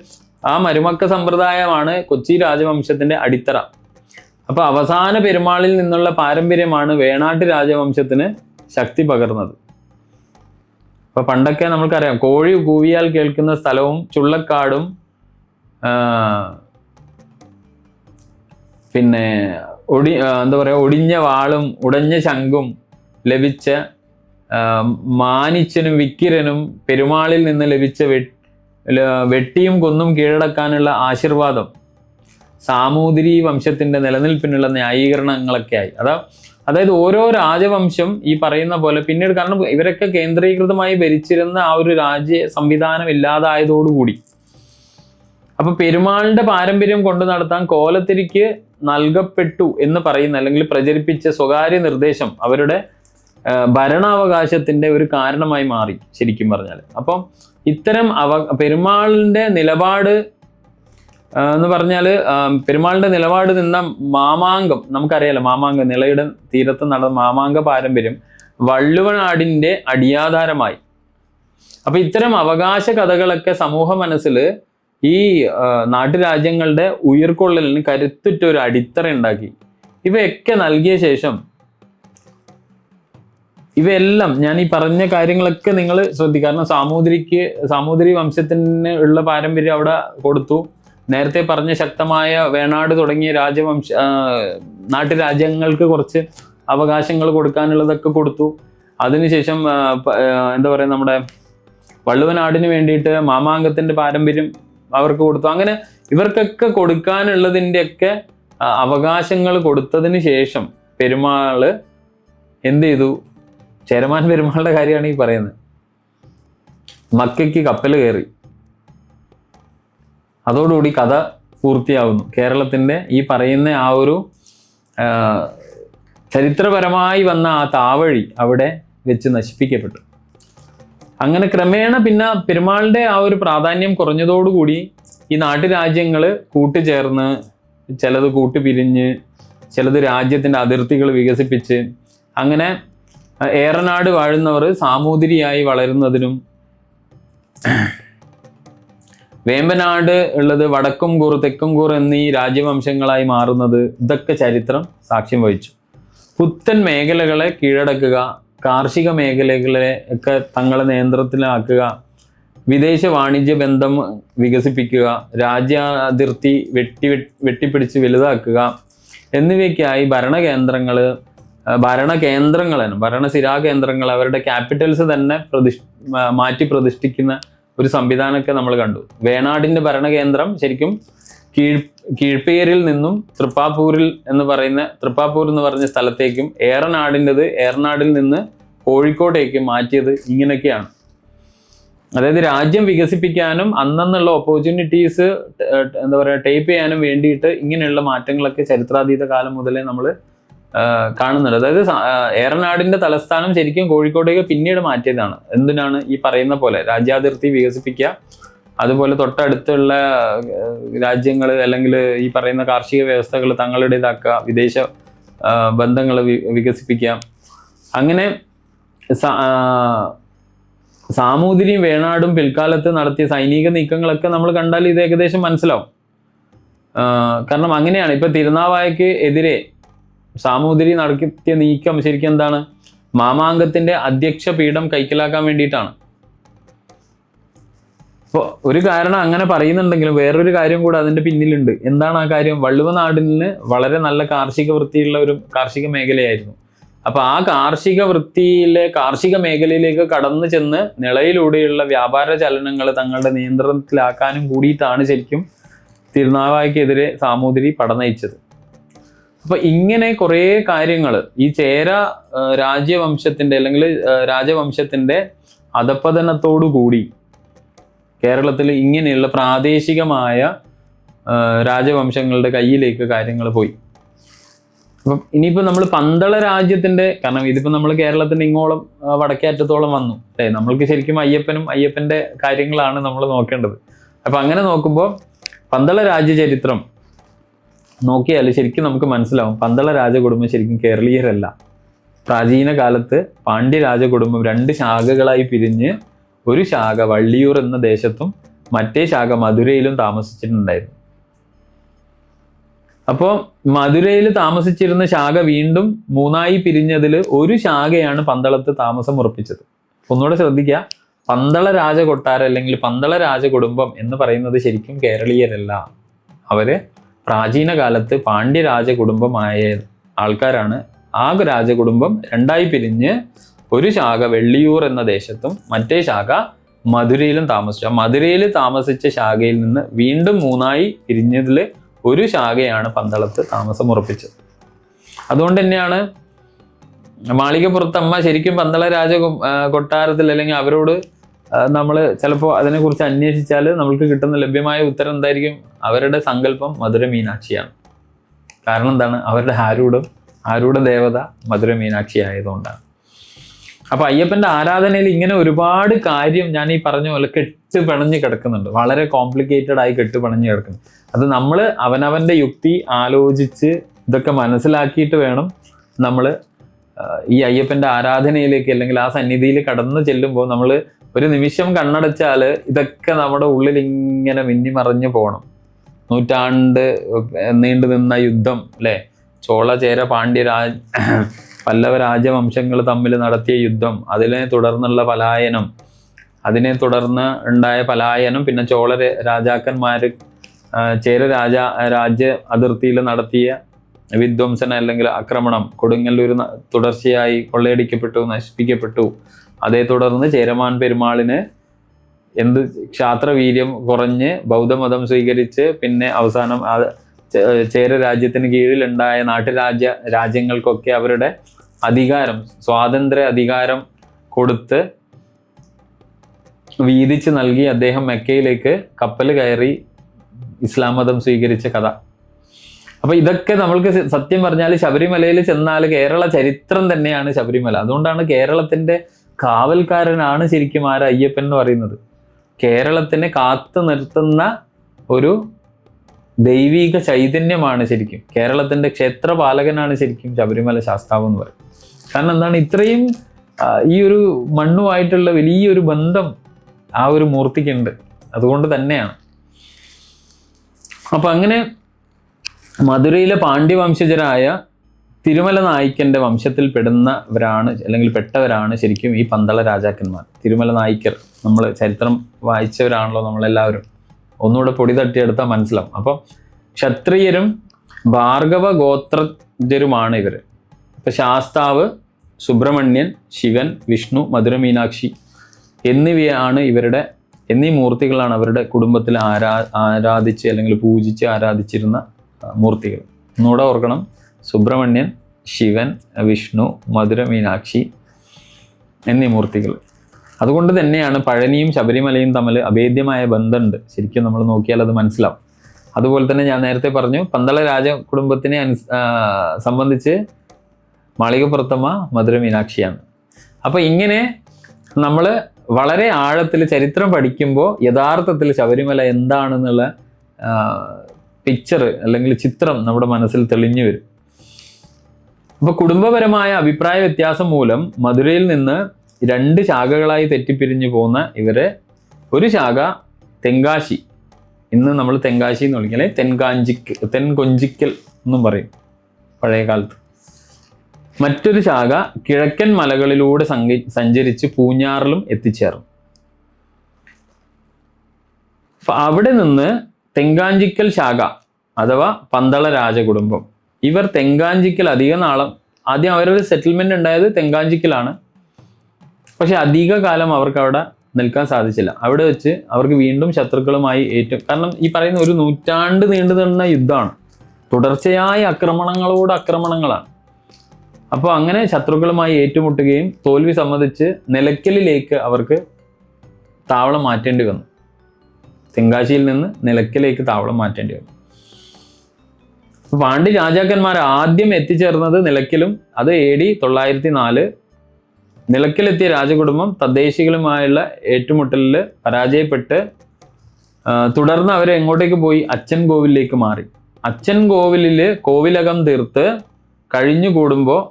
ആ മരുമക്ക സമ്പ്രദായമാണ് കൊച്ചി രാജവംശത്തിന്റെ അടിത്തറ. അപ്പൊ അവസാന പെരുമാളിൽ നിന്നുള്ള പാരമ്പര്യമാണ് വേണാട്ട് രാജവംശത്തിന് ശക്തി പകർന്നത്. അപ്പൊ പണ്ടൊക്കെ നമുക്കറിയാം, കോഴി കൂവിയാൽ കേൾക്കുന്ന സ്ഥലവും ചുള്ളക്കാടും പിന്നെ ഒടിഞ്ഞ വാളും ഉടഞ്ഞ ശംഖും ലഭിച്ച മാനിച്ചനും വിക്കിരനും പെരുമാളിൽ നിന്ന് ലഭിച്ച വെട്ടിയും കൊന്നും കീഴടക്കാനുള്ള ആശീർവാദം സാമൂതിരി വംശത്തിന്റെ നിലനിൽപ്പിനുള്ള ന്യായീകരണങ്ങളൊക്കെ ആയി. അതായത് ഓരോ രാജവംശം ഈ പറയുന്ന പോലെ പിന്നീട്, കാരണം ഇവരൊക്കെ കേന്ദ്രീകൃതമായി ഭരിച്ചിരുന്ന ആ ഒരു രാജ്യ സംവിധാനം ഇല്ലാതായതോടുകൂടി, അപ്പൊ പെരുമാളിന്റെ പാരമ്പര്യം കൊണ്ടു നടത്താൻ കോലത്തിരിക്ക് നൽകപ്പെട്ടു എന്ന് പറയുന്ന, അല്ലെങ്കിൽ പ്രചരിപ്പിച്ച സ്വകാര്യ നിർദ്ദേശം അവരുടെ ഭരണാവകാശത്തിന്റെ ഒരു കാരണമായി മാറി ശരിക്കും പറഞ്ഞാൽ. അപ്പം ഇത്തരം പെരുമാളിന്റെ നിലപാട് എന്ന് പറഞ്ഞാൽ, പെരുമാളിന്റെ നിലപാട് നിന്ന മാമാങ്കം നമുക്കറിയാലോ, മാമാങ്കം നിളയുടെ തീരത്ത് നടന്ന മാമാങ്ക പാരമ്പര്യം വള്ളുവനാടിന്റെ അടിയാധാരമായി. അപ്പൊ ഇത്തരം അവകാശ കഥകളൊക്കെ സമൂഹ മനസ്സിൽ ഈ നാട്ടുരാജ്യങ്ങളുടെ ഉയർക്കൊള്ളലിന് കരുത്തുറ്റ ഒരു അടിത്തറ ഉണ്ടാക്കി. ഇവയൊക്കെ നൽകിയ ശേഷം ഇവയെല്ലാം, ഞാൻ ഈ പറഞ്ഞ കാര്യങ്ങളൊക്കെ നിങ്ങൾ ശ്രദ്ധിക്കുക. കാരണം സാമൂതിരി വംശത്തിന് ഉള്ള പാരമ്പര്യം അവിടെ കൊടുത്തു. നേരത്തെ പറഞ്ഞ ശക്തമായ വേണാട് തുടങ്ങിയ നാട്ടുരാജ്യങ്ങൾക്ക് കുറച്ച് അവകാശങ്ങൾ കൊടുക്കാനുള്ളതൊക്കെ കൊടുത്തു. അതിനുശേഷം നമ്മുടെ വള്ളുവനാടിന് വേണ്ടിയിട്ട് മാമാങ്കത്തിന്റെ പാരമ്പര്യം അവർക്ക് കൊടുത്തു. അങ്ങനെ ഇവർക്കൊക്കെ കൊടുക്കാനുള്ളതിൻ്റെയൊക്കെ അവകാശങ്ങൾ കൊടുത്തതിന് ശേഷം പെരുമാള് എന്ത് ചെയ്തു? ചേരമാൻ പെരുമാളുടെ കാര്യമാണ് ഈ പറയുന്നത്. മക്കയ്ക്ക് കപ്പൽ കയറി. അതോടുകൂടി കഥ പൂർത്തിയാവുന്നു. കേരളത്തിന്റെ ഈ പറയുന്ന ആ ഒരു ചരിത്രപരമായി വന്ന ആ താവഴി അവിടെ വെച്ച് നശിപ്പിക്കപ്പെട്ടു. അങ്ങനെ ക്രമേണ പിന്നെ പെരുമാളിന്റെ ആ ഒരു പ്രാധാന്യം കുറഞ്ഞതോടുകൂടി ഈ നാട്ടുരാജ്യങ്ങൾ കൂട്ടുചേർന്ന്, ചിലത് കൂട്ടുപിരിഞ്ഞ്, ചിലത് രാജ്യത്തിന്റെ അതിർത്തികൾ വികസിപ്പിച്ച്, അങ്ങനെ ഏറനാട് വാഴുന്നവർ സാമൂതിരിയായി വളരുന്നതിനും വേമ്പനാട് ഉള്ളത് വടക്കുംകൂർ തെക്കുംകൂർ എന്നീ രാജ്യവംശങ്ങളായി മാറുന്നത്, ഇതൊക്കെ ചരിത്രം സാക്ഷ്യം വഹിച്ചു. പുത്തൻ മേഖലകളെ കീഴടക്കുക, കാർഷിക മേഖലകളെ ഒക്കെ തങ്ങളുടെ നിയന്ത്രണത്തിലാക്കുക, വിദേശ വാണിജ്യ ബന്ധം വികസിപ്പിക്കുക, രാജ്യാതിർത്തി വെട്ടിപ്പിടിച്ച് വലുതാക്കുക എന്നിവയ്ക്കായി ഭരണസിരാകേന്ദ്രങ്ങൾ അവരുടെ ക്യാപിറ്റൽസ് തന്നെ മാറ്റി പ്രതിഷ്ഠിക്കുന്ന ഒരു സംവിധാനമൊക്കെ നമ്മൾ കണ്ടു. വേണാടിന്റെ ഭരണകേന്ദ്രം ശരിക്കും കീഴ്പേരിൽ നിന്നും തൃപ്പാപ്പൂർ എന്ന് പറഞ്ഞ സ്ഥലത്തേക്കും, ഏറനാടിൽ നിന്ന് കോഴിക്കോട്ടേക്ക് മാറ്റിയത് ഇങ്ങനെയൊക്കെയാണ്. അതായത് രാജ്യം വികസിപ്പിക്കാനും അന്നുള്ള ഓപ്പർച്യൂണിറ്റീസ് ടേപ്പ് ചെയ്യാനും വേണ്ടിയിട്ട് ഇങ്ങനെയുള്ള മാറ്റങ്ങളൊക്കെ ചരിത്രാതീത കാലം മുതലേ നമ്മൾ കാണുന്നുണ്ട്. അതായത് ഏറനാടിന്റെ തലസ്ഥാനം ശരിക്കും കോഴിക്കോട്ടേക്ക് പിന്നീട് മാറ്റിയതാണ്. എന്തിനാണ്? ഈ പറയുന്ന പോലെ രാജ്യാതിർത്തി വികസിപ്പിക്കുക, അതുപോലെ തൊട്ടടുത്തുള്ള രാജ്യങ്ങൾ അല്ലെങ്കിൽ ഈ പറയുന്ന കാർഷിക വ്യവസ്ഥകൾ തങ്ങളുടേതാക്കുക, വിദേശ ബന്ധങ്ങൾ വികസിപ്പിക്കുക. അങ്ങനെ സാമൂതിരിയും വേണാടും പിൽക്കാലത്ത് നടത്തിയ സൈനിക നീക്കങ്ങളൊക്കെ നമ്മൾ കണ്ടാൽ ഇത് ഏകദേശം മനസ്സിലാവും. കാരണം അങ്ങനെയാണ്. ഇപ്പൊ തിരുനാവായക്ക് എതിരെ സാമൂതിരി നടത്തിയ നീക്കം ശരിക്കും എന്താണ്? മാമാങ്കത്തിന്റെ അധ്യക്ഷ പീഠം കൈക്കലാക്കാൻ വേണ്ടിയിട്ടാണ്. അപ്പോൾ ഒരു കാരണം അങ്ങനെ പറയുന്നുണ്ടെങ്കിലും വേറൊരു കാര്യം കൂടെ അതിന്റെ പിന്നിലുണ്ട്. എന്താണ് ആ കാര്യം? വള്ളുവനാടിന് വളരെ നല്ല കാർഷിക വൃത്തിയുള്ള ഒരു കാർഷിക മേഖലയായിരുന്നു. അപ്പൊ ആ കാർഷിക മേഖലയിലേക്ക് കടന്നു ചെന്ന് നിളയിലൂടെയുള്ള വ്യാപാര ചലനങ്ങൾ തങ്ങളുടെ നിയന്ത്രണത്തിലാക്കാനും കൂടിയിട്ടാണ് ശരിക്കും തിരുനാവായക്കെതിരെ സാമൂതിരി പടനയിച്ചത്. അപ്പൊ ഇങ്ങനെ കുറേ കാര്യങ്ങൾ ഈ ചേര രാജവംശത്തിന്റെ അധപ്പതനത്തോടു കൂടി കേരളത്തിൽ ഇങ്ങനെയുള്ള പ്രാദേശികമായ രാജവംശങ്ങളുടെ കയ്യിലേക്ക് കാര്യങ്ങൾ പോയി. അപ്പം ഇനിയിപ്പോൾ നമ്മൾ പന്തള രാജ്യത്തിന്റെ, കാരണം ഇതിപ്പോൾ നമ്മൾ കേരളത്തിന്റെ ഇങ്ങോളം വടക്കേ അറ്റത്തോളം വന്നു അല്ലേ, നമ്മൾക്ക് ശരിക്കും അയ്യപ്പന്റെ കാര്യങ്ങളാണ് നമ്മൾ നോക്കേണ്ടത്. അപ്പൊ അങ്ങനെ നോക്കുമ്പോൾ പന്തള രാജ്യചരിത്രം നോക്കിയാൽ ശരിക്കും നമുക്ക് മനസ്സിലാവും പന്തള രാജകുടുംബം ശരിക്കും കേരളീയരല്ല. പ്രാചീന കാലത്ത് പാണ്ഡ്യ രാജകുടുംബം 2 ശാഖകളായി പിരിഞ്ഞ് ഒരു ശാഖ വള്ളിയൂർ എന്ന ദേശത്തും മറ്റേ ശാഖ മധുരയിലും താമസിച്ചിട്ടുണ്ടായിരുന്നു. അപ്പോൾ മധുരയിൽ താമസിച്ചിരുന്ന ശാഖ വീണ്ടും 3ആയി പിരിഞ്ഞതിൽ ഒരു ശാഖയാണ് പന്തളത്ത് താമസം ഉറപ്പിച്ചത്. ഒന്നുകൂടെ ശ്രദ്ധിക്കുക, പന്തള രാജകൊട്ടാരം അല്ലെങ്കിൽ പന്തള രാജകുടുംബം എന്ന് പറയുന്നത് ശരിക്കും കേരളീയരല്ല. അവര് പ്രാചീന കാലത്ത് പാണ്ഡ്യ രാജകുടുംബമായ ആൾക്കാരാണ്. ആ രാജകുടുംബം 2ആയി പിരിഞ്ഞ് ഒരു ശാഖ വെള്ളിയൂർ എന്ന ദേശത്തും മറ്റേ ശാഖ മധുരയിലും താമസിച്ചു. മധുരയിൽ താമസിച്ച ശാഖയിൽ നിന്ന് വീണ്ടും 3ആയി പിരിഞ്ഞതിൽ ഒരു ശാഖയാണ് പന്തളത്ത് താമസം ഉറപ്പിച്ചത്. അതുകൊണ്ട് തന്നെയാണ് മാളികപ്പുറത്തമ്മ ശരിക്കും പന്തള കൊട്ടാരത്തിൽ അല്ലെങ്കിൽ അവരോട് നമ്മൾ ചിലപ്പോൾ അതിനെക്കുറിച്ച് അന്വേഷിച്ചാൽ നമുക്ക് കിട്ടുന്ന ലഭ്യമായ ഉത്തരം എന്തായിരിക്കും? അവരുടെ സങ്കല്പം മധുര മീനാക്ഷിയാണ്. കാരണം എന്താണ്? അവരുടെ ആരൂഢ ദേവത മധുര മീനാക്ഷി ആയതുകൊണ്ടാണ്. അപ്പൊ അയ്യപ്പന്റെ ആരാധനയിൽ ഇങ്ങനെ ഒരുപാട് കാര്യം ഞാൻ ഈ പറഞ്ഞ പോലെ കെട്ട് പിണഞ്ഞ് കിടക്കുന്നുണ്ട്. വളരെ കോംപ്ലിക്കേറ്റഡ് ആയി കെട്ട് പിണഞ്ഞ് കിടക്കുന്നു. അത് നമ്മൾ അവനവന്റെ യുക്തി ആലോചിച്ച് ഇതൊക്കെ മനസ്സിലാക്കിയിട്ട് വേണം നമ്മൾ ഈ അയ്യപ്പന്റെ ആരാധനയിലേക്ക് അല്ലെങ്കിൽ ആ സന്നിധിയിൽ കടന്നു ചെല്ലുമ്പോൾ നമ്മൾ ഒരു നിമിഷം കണ്ണടച്ചാൽ ഇതൊക്കെ നമ്മുടെ ഉള്ളിൽ ഇങ്ങനെ മിന്നിമറിഞ്ഞു പോകണം. നൂറ്റാണ്ട് നീണ്ടു നിന്ന യുദ്ധം അല്ലെ, ചോള ചേര പാണ്ഡ്യ പല്ലവ രാജവംശങ്ങൾ തമ്മിൽ നടത്തിയ യുദ്ധം, അതിനെ തുടർന്നുള്ള പലായനം, അതിനെ തുടർന്ന് ഉണ്ടായ പലായനം, പിന്നെ ചോള രാജാക്കന്മാര് ചേര രാജ്യ അതിർത്തിയിൽ നടത്തിയ വിധ്വംസന അല്ലെങ്കിൽ ആക്രമണം, കൊടുങ്ങല്ലൂർ തുടർച്ചയായി കൊള്ളയടിക്കപ്പെട്ടു, നശിപ്പിക്കപ്പെട്ടു. അതേ തുടർന്ന് ചേരമാൻ പെരുമാളിന് ക്ഷാത്രവീര്യം കുറഞ്ഞ് ബൗദ്ധമതം സ്വീകരിച്ച് പിന്നെ അവസാനം ചേര രാജ്യത്തിന് കീഴിലുണ്ടായ രാജ്യങ്ങൾക്കൊക്കെ അവരുടെ സ്വാതന്ത്ര്യ അധികാരം കൊടുത്ത് വീതിച്ച് നൽകി അദ്ദേഹം മെക്കയിലേക്ക് കപ്പൽ കയറി ഇസ്ലാം മതം സ്വീകരിച്ച കഥ. അപ്പൊ ഇതൊക്കെ നമ്മൾക്ക് സത്യം പറഞ്ഞാൽ ശബരിമലയിൽ ചെന്നാൽ കേരള ചരിത്രം തന്നെയാണ് ശബരിമല. അതുകൊണ്ടാണ് കേരളത്തിന്റെ കാവൽക്കാരനാണ് ശരിക്കും അയ്യപ്പൻ എന്ന് പറയുന്നത്. കേരളത്തിനെ കാത്തു നിർത്തുന്ന ഒരു ദൈവിക ചൈതന്യമാണ് ശരിക്കും. കേരളത്തിന്റെ ക്ഷേത്രപാലകനാണ് ശരിക്കും ശബരിമല ശാസ്താവ് എന്ന് പറയും. കാരണം എന്താണ്, ഇത്രയും ഈ ഒരു മണ്ണുമായിട്ടുള്ള വലിയൊരു ബന്ധം ആ ഒരു മൂർത്തിക്കുണ്ട്. അതുകൊണ്ട് തന്നെയാണ്. അപ്പൊ അങ്ങനെ മധുരയിലെ പാണ്ഡ്യവംശജരായ തിരുമല നായിക്കന്റെ വംശത്തിൽ പെടുന്നവരാണ് അല്ലെങ്കിൽ പെട്ടവരാണ് ശരിക്കും ഈ പന്തള രാജാക്കന്മാർ. തിരുമല നായിക്കർ നമ്മൾ ചരിത്രം വായിച്ചവരാണല്ലോ നമ്മളെല്ലാവരും. ഒന്നുകൂടെ പൊടി തട്ടിയെടുത്താൽ മനസ്സിലാവും. അപ്പം ക്ഷത്രിയരും ഭാർഗവ ഗോത്രജരുമാണ് ഇവര്. ഇപ്പൊ ശാസ്താവ്, സുബ്രഹ്മണ്യൻ, ശിവൻ, വിഷ്ണു, മധുര മീനാക്ഷി എന്നിവയാണ് എന്നീ മൂർത്തികളാണ് അവരുടെ കുടുംബത്തിൽ ആരാധിച്ച് അല്ലെങ്കിൽ പൂജിച്ച് ആരാധിച്ചിരുന്ന മൂർത്തികൾ. ഒന്നുകൂടെ ഓർക്കണം, സുബ്രഹ്മണ്യൻ, ശിവൻ, വിഷ്ണു, മധുര മീനാക്ഷി എന്നീ മൂർത്തികൾ. അതുകൊണ്ട് തന്നെയാണ് പഴനിയും ശബരിമലയും തമ്മിൽ അഭേദ്യമായ ബന്ധമുണ്ട്. ശരിക്കും നമ്മൾ നോക്കിയാൽ അത് മനസ്സിലാവും. അതുപോലെ തന്നെ ഞാൻ നേരത്തെ പറഞ്ഞു, പന്തള രാജ കുടുംബത്തിനെ സംബന്ധിച്ച് മാളികപ്പുറത്തമ്മ മധുര മീനാക്ഷിയാണ്. അപ്പൊ ഇങ്ങനെ നമ്മൾ വളരെ ആഴത്തിൽ ചരിത്രം പഠിക്കുമ്പോൾ യഥാർത്ഥത്തിൽ ശബരിമല എന്താണെന്നുള്ള പിക്ചർ അല്ലെങ്കിൽ ചിത്രം നമ്മുടെ മനസ്സിൽ തെളിഞ്ഞു വരും. അപ്പൊ കുടുംബപരമായ അഭിപ്രായ വ്യത്യാസം മൂലം മധുരയിൽ നിന്ന് 2 ശാഖകളായി തെറ്റിപ്പിരിഞ്ഞു പോകുന്ന ഇവരെ ഒരു ശാഖ തെങ്കാശി, ഇന്ന് നമ്മൾ തെങ്കാശി എന്ന് വിളിക്കും, അല്ലെങ്കിൽ തെൻകൊഞ്ചിക്കൽ എന്നും പറയും പഴയ കാലത്ത്. മറ്റൊരു ശാഖ കിഴക്കൻ മലകളിലൂടെ സഞ്ചരിച്ച് പൂഞ്ഞാറിലും എത്തിച്ചേർന്നു. അപ്പൊ അവിടെ നിന്ന് തെങ്കാഞ്ചിക്കൽ ശാഖ അഥവാ പന്തള രാജകുടുംബം, ഇവർ തെങ്കാഞ്ചിക്കൽ ആദ്യം അവരൊരു സെറ്റിൽമെന്റ് ഉണ്ടായത് തെങ്കാഞ്ചിക്കലാണ്. പക്ഷെ അധിക കാലം അവർക്ക് അവിടെ നിൽക്കാൻ സാധിച്ചില്ല. അവിടെ വെച്ച് അവർക്ക് വീണ്ടും ശത്രുക്കളുമായി കാരണം ഈ പറയുന്ന 1 നൂറ്റാണ്ട് നീണ്ടു നിന്ന യുദ്ധമാണ്. തുടർച്ചയായ ആക്രമണങ്ങളാണ്. അപ്പോൾ അങ്ങനെ ശത്രുക്കളുമായി ഏറ്റുമുട്ടുകയും തോൽവി സമ്മതിച്ച് നിലയ്ക്കലിലേക്ക് അവർക്ക് താവളം മാറ്റേണ്ടി വന്നു. തെങ്കാശിയിൽ നിന്ന് നിലയ്ക്കലേക്ക് താവളം മാറ്റേണ്ടി വന്നു. പാണ്ഡ്യ രാജാക്കന്മാർ ആദ്യം എത്തിച്ചേർന്നത് നിലയ്ക്കലും. അത് AD 904 നിലയ്ക്കലെത്തിയ രാജകുടുംബം തദ്ദേശികളുമായുള്ള ഏറ്റുമുട്ടലിൽ പരാജയപ്പെട്ട് തുടർന്ന് അവർ എങ്ങോട്ടേക്ക് പോയി? അച്ഛൻ കോവിലേക്ക് മാറി. അച്ഛൻ കോവിലകം തീർത്ത് കഴിഞ്ഞുകൂടുമ്പോൾ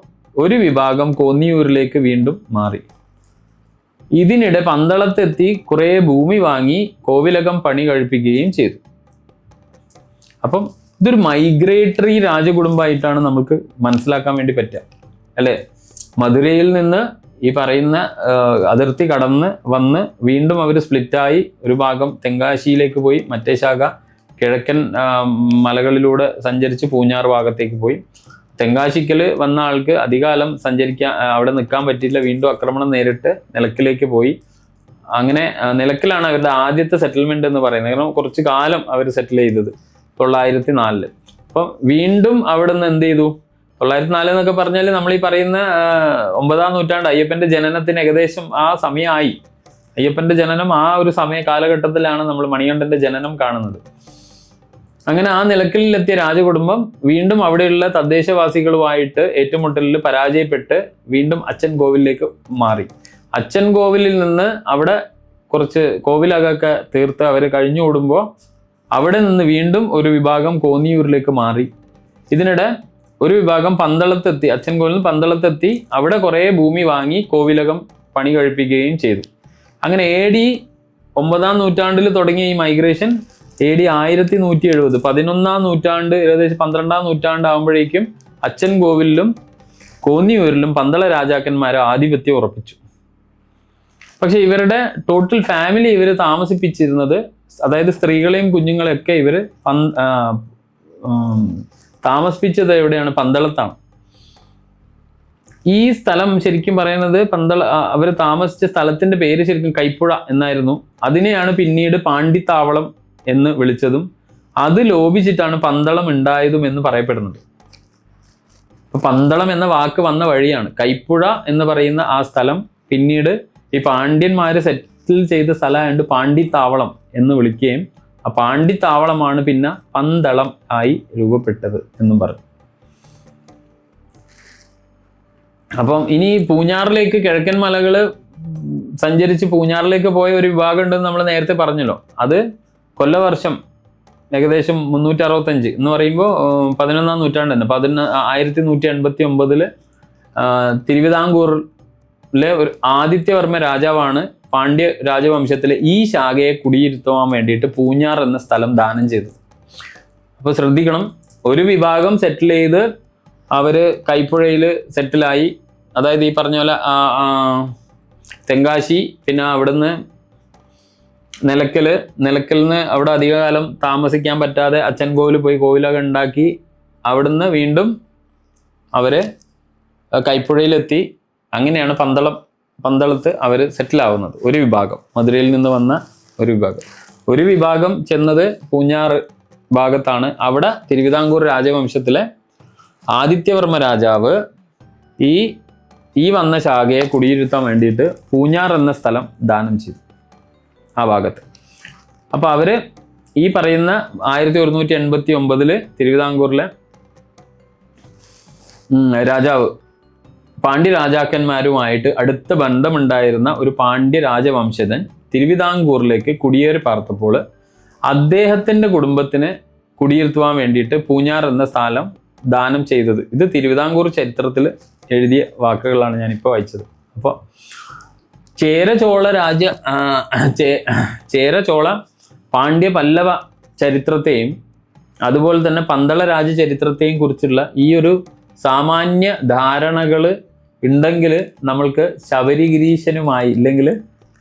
ഒരു വിഭാഗം കോന്നിയൂരിലേക്ക് വീണ്ടും മാറി. ഇതിനിടെ പന്തളത്തെത്തി കുറേ ഭൂമി വാങ്ങി കോവിലകം പണി കഴിപ്പിക്കുകയും ചെയ്തു. അപ്പം ഇതൊരു മൈഗ്രേറ്ററി രാജകുടുംബമായിട്ടാണ് നമുക്ക് മനസ്സിലാക്കാൻ വേണ്ടി പറ്റുക, അല്ലേ? മധുരയിൽ നിന്ന് ഈ പറയുന്ന അതിർത്തി കടന്ന് വന്ന് വീണ്ടും അവർ സ്പ്ലിറ്റായി. ഒരു ഭാഗം തെങ്കാശിയിലേക്ക് പോയി, മറ്റേ ശാഖ കിഴക്കൻ മലകളിലൂടെ സഞ്ചരിച്ച് പൂഞ്ഞാർ ഭാഗത്തേക്ക് പോയി. തെങ്കാശിക്കൽ വന്ന ആൾക്ക് അധികാലം അവിടെ നിൽക്കാൻ പറ്റിയില്ല. വീണ്ടും ആക്രമണം നേരിട്ട് നിലയ്ക്കലേക്ക് പോയി. അങ്ങനെ നിലയ്ക്കലാണ് അവരുടെ ആദ്യത്തെ സെറ്റിൽമെന്റ് എന്ന് പറയുന്നത്. കാരണം കുറച്ച് കാലം അവർ സെറ്റിൽ ചെയ്തത് 904. അപ്പം വീണ്ടും അവിടെ നിന്ന് എന്ത് ചെയ്തു? 904 എന്നൊക്കെ പറഞ്ഞാൽ നമ്മൾ ഈ പറയുന്ന 9-ാം നൂറ്റാണ്ട് അയ്യപ്പന്റെ ജനനത്തിന് ഏകദേശം ആ സമയമായി. അയ്യപ്പന്റെ ജനനം ആ ഒരു കാലഘട്ടത്തിലാണ് നമ്മൾ മണികണ്ഠന്റെ ജനനം കാണുന്നത്. അങ്ങനെ ആ നിലയ്ക്കലിലെത്തിയ രാജകുടുംബം വീണ്ടും അവിടെയുള്ള തദ്ദേശവാസികളുമായിട്ട് ഏറ്റുമുട്ടലിൽ പരാജയപ്പെട്ട് വീണ്ടും അച്ഛൻ കോവിലേക്ക് മാറി. അച്ഛൻ കോവിലിൽ നിന്ന് അവിടെ കുറച്ച് കോവിലകൊക്കെ തീർത്ത് അവർ കഴിഞ്ഞുകൂടുമ്പോൾ അവിടെ നിന്ന് വീണ്ടും ഒരു വിഭാഗം കോന്നിയൂരിലേക്ക് മാറി. ഇതിനിടെ ഒരു വിഭാഗം പന്തളത്തെത്തി, അച്ഛൻ കോവിലിൽ നിന്ന് പന്തളത്തെത്തി അവിടെ കുറേ ഭൂമി വാങ്ങി കോവിലകം പണി കഴിപ്പിക്കുകയും ചെയ്തു. അങ്ങനെ AD 9-ാം നൂറ്റാണ്ടിൽ തുടങ്ങിയ ഈ മൈഗ്രേഷൻ AD 1170 11-ാം നൂറ്റാണ്ട് ഏകദേശം 12-ാം നൂറ്റാണ്ട് ആകുമ്പോഴേക്കും അച്ഛൻ കോവിലിലും കോന്നിയൂരിലും പന്തള രാജാക്കന്മാരെ ആധിപത്യം ഉറപ്പിച്ചു. പക്ഷെ ഇവരുടെ ടോട്ടൽ ഫാമിലി ഇവർ താമസിപ്പിച്ചിരുന്നത്, അതായത് സ്ത്രീകളെയും കുഞ്ഞുങ്ങളെയൊക്കെ ഇവർ താമസിപ്പിച്ചത് എവിടെയാണ്? പന്തളത്താണ്. ഈ സ്ഥലം ശരിക്കും പറയുന്നത് അവർ താമസിച്ച സ്ഥലത്തിന്റെ പേര് ശരിക്കും കൈപ്പുഴ എന്നായിരുന്നു. അതിനെയാണ് പിന്നീട് പാണ്ടിത്താവളം എന്ന് വിളിച്ചതും അത് ലോപിച്ചിട്ടാണ് പന്തളം ഉണ്ടായതും എന്ന് പറയപ്പെടുന്നത്. അപ്പൊ പന്തളം എന്ന വാക്ക് വന്ന വഴിയാണ്. കൈപ്പുഴ എന്ന് പറയുന്ന ആ സ്ഥലം പിന്നീട് ഈ പാണ്ഡ്യന്മാര് സെറ്റിൽ ചെയ്ത സ്ഥലമായിട്ട് പാണ്ടിത്താവളം എന്ന് വിളിക്കുകയും ആ പാണ്ഡിത്താവളമാണ് പിന്നെ പന്തളം ആയി രൂപപ്പെട്ടത് എന്നും പറഞ്ഞു. അപ്പം ഇനി പൂഞ്ഞാറിലേക്ക്, കിഴക്കൻ മലകള് സഞ്ചരിച്ച് പൂഞ്ഞാറിലേക്ക് പോയ ഒരു വിഭാഗം ഉണ്ടെന്ന് നമ്മൾ നേരത്തെ പറഞ്ഞല്ലോ. അത് കൊല്ലവർഷം ഏകദേശം 365 എന്ന് പറയുമ്പോൾ 11-ാം നൂറ്റാണ്ട് തന്നെ, 1189 തിരുവിതാംകൂറിലെ ഒരു ആദിത്യവർമ്മ രാജാവാണ് പാണ്ഡ്യ രാജവംശത്തിലെ ഈ ശാഖയെ കുടിയിരുത്തുവാൻ വേണ്ടിയിട്ട് പൂഞ്ഞാർ എന്ന സ്ഥലം ദാനം ചെയ്തത്. അപ്പോൾ ശ്രദ്ധിക്കണം, ഒരു വിഭാഗം സെറ്റിൽ ചെയ്ത് അവര് കൈപ്പുഴയിൽ സെറ്റിലായി. അതായത് ഈ പറഞ്ഞ പോലെ തെങ്കാശി, പിന്നെ അവിടുന്ന് നിലക്കലിന് അവിടെ അധികകാലം താമസിക്കാൻ പറ്റാതെ അച്ഛൻ കോവിൽ പോയി കോവിലൊക്കെ ഉണ്ടാക്കി അവിടുന്ന് വീണ്ടും അവര് കൈപ്പുഴയിലെത്തി. അങ്ങനെയാണ് പന്തളത്ത് അവർ സെറ്റിലാവുന്നത്. ഒരു വിഭാഗം മധുരയിൽ നിന്ന് വന്ന ഒരു വിഭാഗം ചെന്നത് പൂഞ്ഞാറ് ഭാഗത്താണ്. അവിടെ തിരുവിതാംകൂർ രാജവംശത്തിലെ ആദിത്യവർമ്മ രാജാവ് ഈ വന്ന ശാഖയെ കുടിയിരുത്താൻ വേണ്ടിയിട്ട് പൂഞ്ഞാർ എന്ന സ്ഥലം ദാനം ചെയ്തു ആ ഭാഗത്ത്. അപ്പൊ അവര് ഈ പറയുന്ന 1189 തിരുവിതാംകൂറിലെ രാജാവ് പാണ്ഡ്യ രാജാക്കന്മാരുമായിട്ട് അടുത്ത ബന്ധമുണ്ടായിരുന്ന ഒരു പാണ്ഡ്യ രാജവംശജൻ തിരുവിതാംകൂറിലേക്ക് കുടിയേറി പാർത്തപ്പോൾ അദ്ദേഹത്തിന്റെ കുടുംബത്തിന് കുടിയിരുത്തുവാൻ വേണ്ടിയിട്ട് പൂഞ്ഞാർ എന്ന സ്ഥലം ദാനം ചെയ്തത്. ഇത് തിരുവിതാംകൂർ ചരിത്രത്തിൽ എഴുതിയ വാക്കുകളാണ് ഞാനിപ്പോൾ വായിച്ചത്. അപ്പോൾ ചേര-ചോള പാണ്ഡ്യ പല്ലവ ചരിത്രത്തെയും അതുപോലെ തന്നെ പന്തള രാജചരിത്രത്തെയും കുറിച്ചുള്ള ഈ ഒരു സാമാന്യ ധാരണകൾ ഉണ്ടെങ്കിൽ നമ്മൾക്ക് ശബരിഗിരീശനുമായി ഇല്ലെങ്കിൽ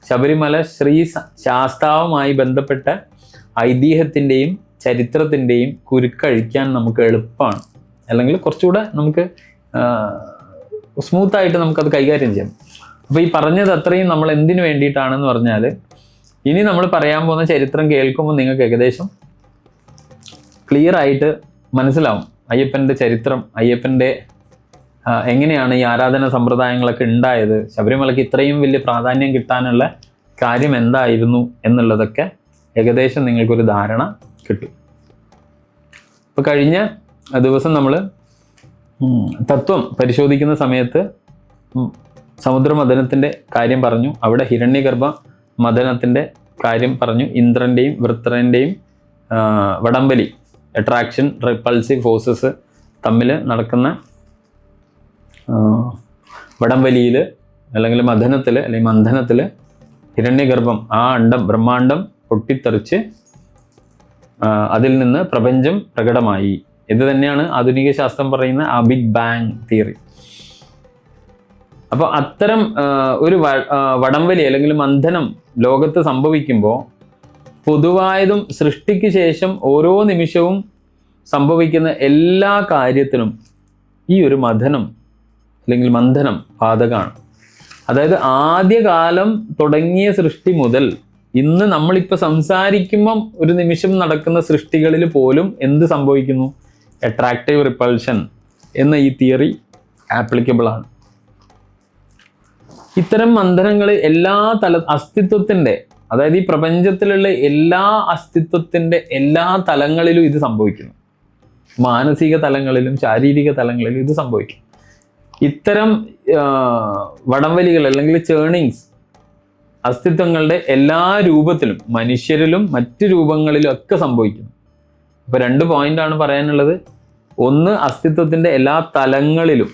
ശബരിമല ശ്രീ ശാസ്താവുമായി ബന്ധപ്പെട്ട ഐതിഹ്യത്തിൻ്റെയും ചരിത്രത്തിൻ്റെയും കുരുക്കഴിക്കാൻ നമുക്ക് എളുപ്പമാണ്. അല്ലെങ്കിൽ കുറച്ചുകൂടെ നമുക്ക് സ്മൂത്തായിട്ട് നമുക്കത് കൈകാര്യം ചെയ്യാം. അപ്പോൾ ഈ പറഞ്ഞത് അത്രയും നമ്മൾ എന്തിനു വേണ്ടിയിട്ടാണെന്ന് പറഞ്ഞാൽ, ഇനി നമ്മൾ പറയാൻ പോകുന്ന ചരിത്രം കേൾക്കുമ്പോൾ നിങ്ങൾക്ക് ഏകദേശം ക്ലിയർ ആയിട്ട് മനസ്സിലാവും അയ്യപ്പൻ്റെ ചരിത്രം, അയ്യപ്പൻ്റെ എങ്ങനെയാണ് ഈ ആരാധന സമ്പ്രദായങ്ങളൊക്കെ ഉണ്ടായത്, ശബരിമലയ്ക്ക് ഇത്രയും വലിയ പ്രാധാന്യം കിട്ടാനുള്ള കാര്യം എന്തായിരുന്നു എന്നുള്ളതൊക്കെ ഏകദേശം നിങ്ങൾക്കൊരു ധാരണ കിട്ടും. ഇപ്പോൾ കഴിഞ്ഞ ദിവസം നമ്മൾ തത്വം പരിശോധിക്കുന്ന സമയത്ത് സമുദ്രമഥനത്തിൻ്റെ കാര്യം പറഞ്ഞു. അവിടെ ഹിരണ്യഗർഭ മഥനത്തിൻ്റെ കാര്യം പറഞ്ഞു. ഇന്ദ്രൻ്റെയും വൃത്രൻ്റെയും വടംവലി, അട്രാക്ഷൻ റിപ്പൾസീവ് ഫോഴ്സസ് തമ്മിൽ നടക്കുന്ന വടംവലിയിൽ അല്ലെങ്കിൽ മഥനത്തിൽ അല്ലെങ്കിൽ മന്ഥനത്തിൽ ഹിരണ്യഗർഭം, ആ ബ്രഹ്മാണ്ടം പൊട്ടിത്തെറിച്ച് അതിൽ നിന്ന് പ്രപഞ്ചം പ്രകടമായി. ഇത് തന്നെയാണ് ആധുനിക ശാസ്ത്രം പറയുന്ന ആ ബിഗ് ബാങ് തിയറി. അപ്പോൾ അത്തരം ഒരു വടംവലി അല്ലെങ്കിൽ മന്ഥനം ലോകത്ത് സംഭവിക്കുമ്പോൾ പൊതുവായതും സൃഷ്ടിക്ക് ശേഷം ഓരോ നിമിഷവും സംഭവിക്കുന്ന എല്ലാ കാര്യത്തിനും ഈ ഒരു മഥനം അല്ലെങ്കിൽ മന്ഥനം ബാധകമാണ്. അതായത് ആദ്യകാലം തുടങ്ങിയ സൃഷ്ടി മുതൽ ഇന്ന് നമ്മളിപ്പോൾ സംസാരിക്കുമ്പം ഒരു നിമിഷം നടക്കുന്ന സൃഷ്ടികളിൽ പോലും എന്ത് സംഭവിക്കുന്നു? അട്രാക്റ്റീവ് റിപ്പൾഷൻ എന്ന ഈ തിയറി ആപ്ലിക്കബിൾ ആണ്. ഇത്തരം മന്ഥനങ്ങൾ എല്ലാ അസ്തിത്വത്തിൻ്റെ, അതായത് ഈ പ്രപഞ്ചത്തിലുള്ള എല്ലാ അസ്തിത്വത്തിൻ്റെ എല്ലാ തലങ്ങളിലും ഇത് സംഭവിക്കുന്നു. മാനസിക തലങ്ങളിലും ശാരീരിക തലങ്ങളിലും ഇത് സംഭവിക്കും. ഇത്തരം വടംവലികൾ അല്ലെങ്കിൽ ചേണിങ്സ് അസ്തിത്വങ്ങളുടെ എല്ലാ രൂപത്തിലും, മനുഷ്യരിലും മറ്റു രൂപങ്ങളിലും ഒക്കെ സംഭവിക്കുന്നു. അപ്പോൾ 2 പോയിന്റാണ് പറയാനുള്ളത്. ഒന്ന്, അസ്തിത്വത്തിൻ്റെ എല്ലാ തലങ്ങളിലും,